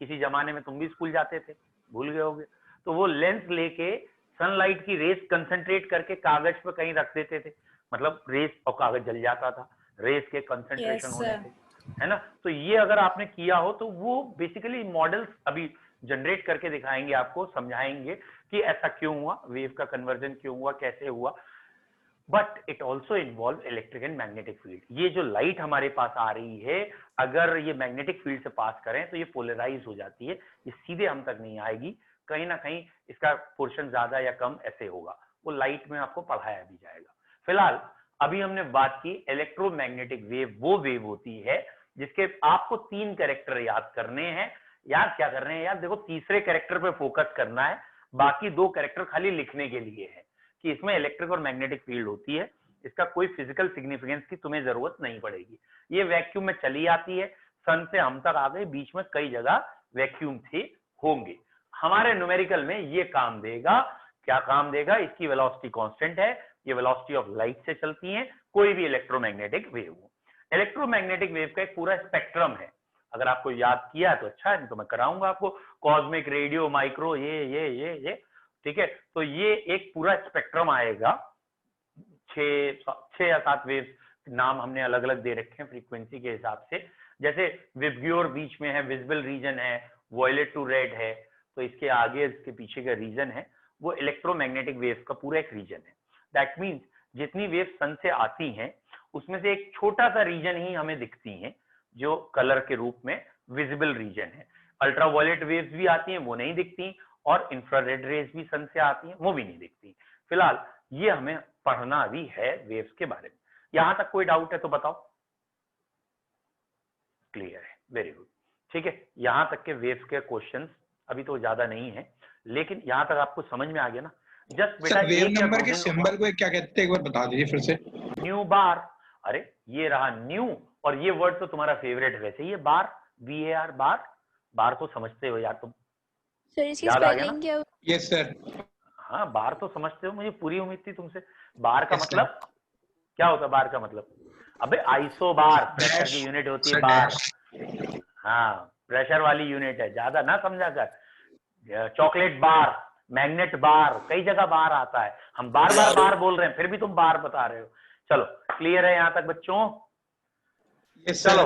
किसी जमाने में तुम भी स्कूल जाते थे, भूल गए होगे। तो वो लेंस लेके सनलाइट की रेस कंसंट्रेट करके कागज पे कहीं रख देते थे, मतलब रेस और कागज जल जाता था रेस के कंसंट्रेशन होने से, है ना। तो ये अगर आपने किया हो तो वो बेसिकली मॉडल्स अभी जनरेट करके दिखाएंगे आपको, समझाएंगे कि ऐसा क्यों हुआ, वेव का कन्वर्जन क्यों हुआ, कैसे हुआ। But it also involve electric and magnetic field. ये जो लाइट हमारे पास आ रही है, अगर ये मैग्नेटिक फील्ड से पास करें तो ये पोलराइज हो जाती है, ये सीधे हम तक नहीं आएगी, कहीं ना कहीं इसका पोर्शन ज्यादा या कम ऐसे होगा, वो लाइट में आपको पढ़ाया भी जाएगा। फिलहाल अभी हमने बात की इलेक्ट्रोमैग्नेटिक वेव, वो वेव होती है जिसके आपको 3 कैरेक्टर याद करने हैं। याद क्या कर रहे हैं यार, देखो तीसरे कैरेक्टर पे फोकस करना है, बाकी 2 कैरेक्टर खाली लिखने के लिए है कि इसमें इलेक्ट्रिक और मैग्नेटिक फील्ड होती है। इसका कोई फिजिकल सिग्निफिकेंस की तुम्हें जरूरत नहीं पड़ेगी। ये वैक्यूम में चली आती है, सन से हम तक आ गई, बीच में कई जगह वैक्यूम थे होंगे। हमारे न्यूमेरिकल में ये काम देगा, क्या काम देगा, इसकी वेलोसिटी कांस्टेंट है, ये वेलोसिटी ऑफ लाइट से चलती है, कोई भी इलेक्ट्रोमैग्नेटिक वेव हो। इलेक्ट्रोमैग्नेटिक वेव का एक पूरा स्पेक्ट्रम है, अगर आपको याद किया तो अच्छा है, तो मैं कराऊंगा आपको, कॉस्मिक, रेडियो, माइक्रो, ये ठीक है। तो ये एक पूरा स्पेक्ट्रम आएगा, 6 या 7 वेव नाम हमने अलग अलग दे रखे हैं फ्रीक्वेंसी के हिसाब से। जैसे विबग्योर बीच में है, विजिबल रीजन है, वॉयलेट टू रेड है, तो इसके आगे इसके पीछे का रीजन है वो इलेक्ट्रोमैग्नेटिक वेव का पूरा एक रीजन है। दैट मीन्स जितनी वेव सन से आती हैं उसमें से एक छोटा सा रीजन ही हमें दिखती है जो कलर के रूप में विजिबल रीजन है। अल्ट्रावायलेट वेव्स भी आती हैं, वो नहीं दिखती, और इंफ्रारेड रेज भी सन से आती हैं, वो भी नहीं दिखती। फिलहाल ये हमें पढ़ना भी है वेव्स के बारे में। यहां तक कोई डाउट है तो बताओ? क्लियर है, वेरी गुड, ठीक है। यहां तक के वेव्स के क्वेश्चंस अभी तो ज्यादा नहीं है, लेकिन यहां तक आपको समझ में आ गया ना। जस्ट बेटा वेव नंबर के सिंबल को क्या कहते हैं एक बार बता दीजिए फिर से। न्यू बार। अरे ये रहा न्यू, और ये वर्ड तो तुम्हारा फेवरेट है वैसे, ये बार, VAR, बार। बार तो समझते हो यार तुम, सर इसकी याद आ गया स्पेलिंग क्या? Yes sir. हाँ बार तो समझते हो, मुझे पूरी उम्मीद थी तुमसे। बार का मतलब क्या होता है? बार का मतलब, अबे आइसो बार, प्रेशर की यूनिट होती है बार। हाँ प्रेशर वाली यूनिट है, ज्यादा ना समझा कर। चॉकलेट बार, मैग्नेट बार, कई जगह बार आता है, हम बार बार बार बोल रहे हैं फिर भी तुम बार बता रहे हो। चलो क्लियर है यहाँ तक बच्चों? चलो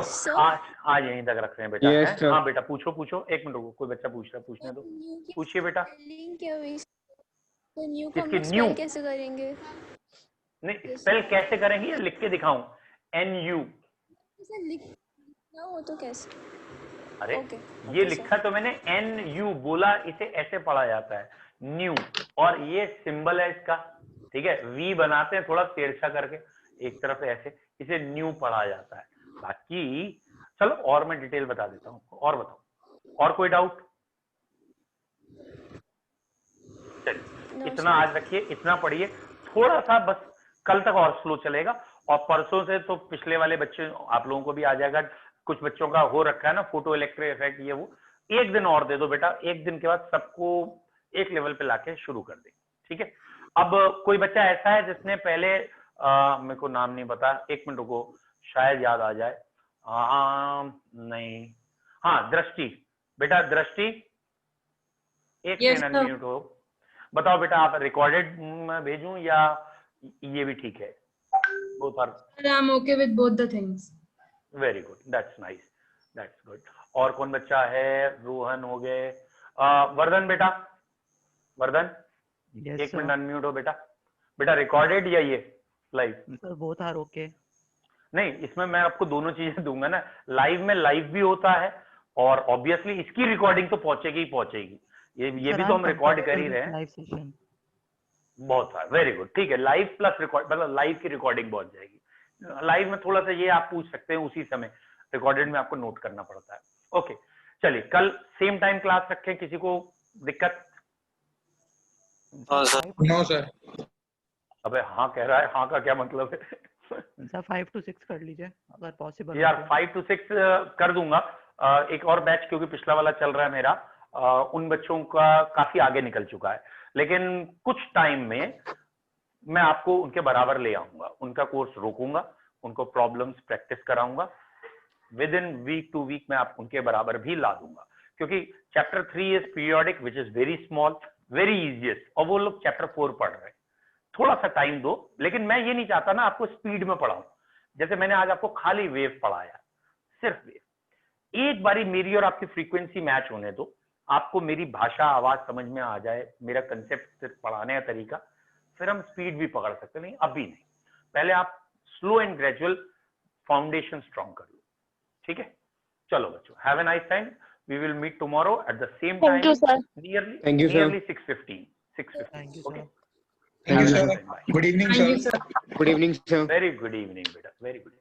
आज यहीं तक रख रहे हैं बेटा। हाँ बेटा पूछो पूछो, एक मिनट रुको, कोई बच्चा पूछ रहा है, पूछने दो, पूछिए बेटा। स्पेलिंग क्या हुई? तो न्यू को किसकी हम न्यू? स्पेल कैसे करेंगे? नहीं स्पेल कैसे करेंगे या लिख के दिखाऊं? NU। सर लिखना हो तो कैसे? अरे ओके, ये लिखा तो मैंने NU बोला, इसे ऐसे पढ़ा जाता है न्यू, और ये सिंबल है इसका, ठीक है। V बनाते हैं थोड़ा तिरछा करके एक तरफ ऐसे, इसे न्यू पढ़ा जाता है। बाकी चलो और मैं डिटेल बता देता हूँ, और बताओ, और कोई डाउट? चलिए इतना आज रखिए, इतना पढ़िए, थोड़ा सा बस कल तक और स्लो चलेगा, और परसों से तो पिछले वाले बच्चे आप लोगों को भी आ जाएगा। कुछ बच्चों का हो रखा है ना फोटो इलेक्ट्रिक इफेक्ट, ये वो, एक दिन और दे दो बेटा, एक दिन के बाद सबको एक लेवल पे लाके शुरू कर देंगे, ठीक है। अब कोई बच्चा ऐसा है जिसने पहले मेरे को नाम नहीं पता, एक मिनट रुको शायद याद आ जाए। नहीं, हाँ दृष्टि, बेटा दृष्टि, एक Yes, सेकंड sir. अनम्यूट हो। बताओ बेटा, आप रिकॉर्डेड भेजूं या ये भी ठीक है? Both are Sir, I'm okay with both the things. Very good, that's nice, that's good. और कौन बच्चा है? रोहन हो गए। वर्धन बेटा, वर्धन Yes, एक sir. मिनट अनम्यूट हो बेटा। बेटा रिकॉर्डेड या ये live? Sir, both are okay. नहीं, इसमें मैं आपको दोनों चीजें दूंगा ना। लाइव में लाइव भी होता है और ऑब्वियसली इसकी रिकॉर्डिंग तो पहुंचेगी ही पहुंचेगी। ये Sir, भी तो I'm हम रिकॉर्ड कर comfortable ही with रहे हैं। live session. बहुत है, वेरी गुड, ठीक है। लाइव प्लस रिकॉर्ड, मतलब लाइव की रिकॉर्डिंग पहुंच जाएगी। लाइव में थोड़ा सा ये आप पूछ सकते हैं उसी समय, रिकॉर्डेड में आपको नोट करना पड़ता है। ओके, चलिए कल सेम टाइम क्लास रखें, किसी को दिक्कत? हाँ सर। No sir. अबे हाँ कह रहा है, हाँ का क्या मतलब है? सर 5 to 6 कर लीजिए अगर पॉसिबल हो यार तो। 5 to 6 कर दूंगा। एक और बैच क्योंकि पिछला वाला चल रहा है मेरा, उन बच्चों का काफी आगे निकल चुका है, लेकिन कुछ टाइम में मैं आपको उनके बराबर ले आऊंगा। उनका कोर्स रोकूंगा, उनको प्रॉब्लम्स प्रैक्टिस कराऊंगा। Within week two week मैं आप उनके बराबर भी ला दूंगा, क्योंकि chapter 3 is periodic which is very small, very easiest, और वो लोग चैप्टर 4 पढ़ रहे हैं। थोड़ा सा टाइम दो, लेकिन मैं ये नहीं चाहता ना आपको स्पीड में पढ़ाऊं। जैसे मैंने आज आपको खाली वेव पढ़ाया, सिर्फ वेव। एक बारी मेरी और आपकी फ्रीक्वेंसी मैच होने दो, आपको मेरी भाषा आवाज समझ में आ जाए, मेरा कंसेप्ट पढ़ाने का तरीका, फिर हम स्पीड भी पकड़ सकते। नहीं अभी नहीं, पहले आप slow and gradual foundation strong कर लो, ठीक है? चलो बच्चों, have a nice time. We will meet tomorrow at the same time, nearly 6:15। Thank you, okay, sir. Thank you sir. Good evening Thank you, sir. sir. Good evening sir. Very good evening बेटा, very good.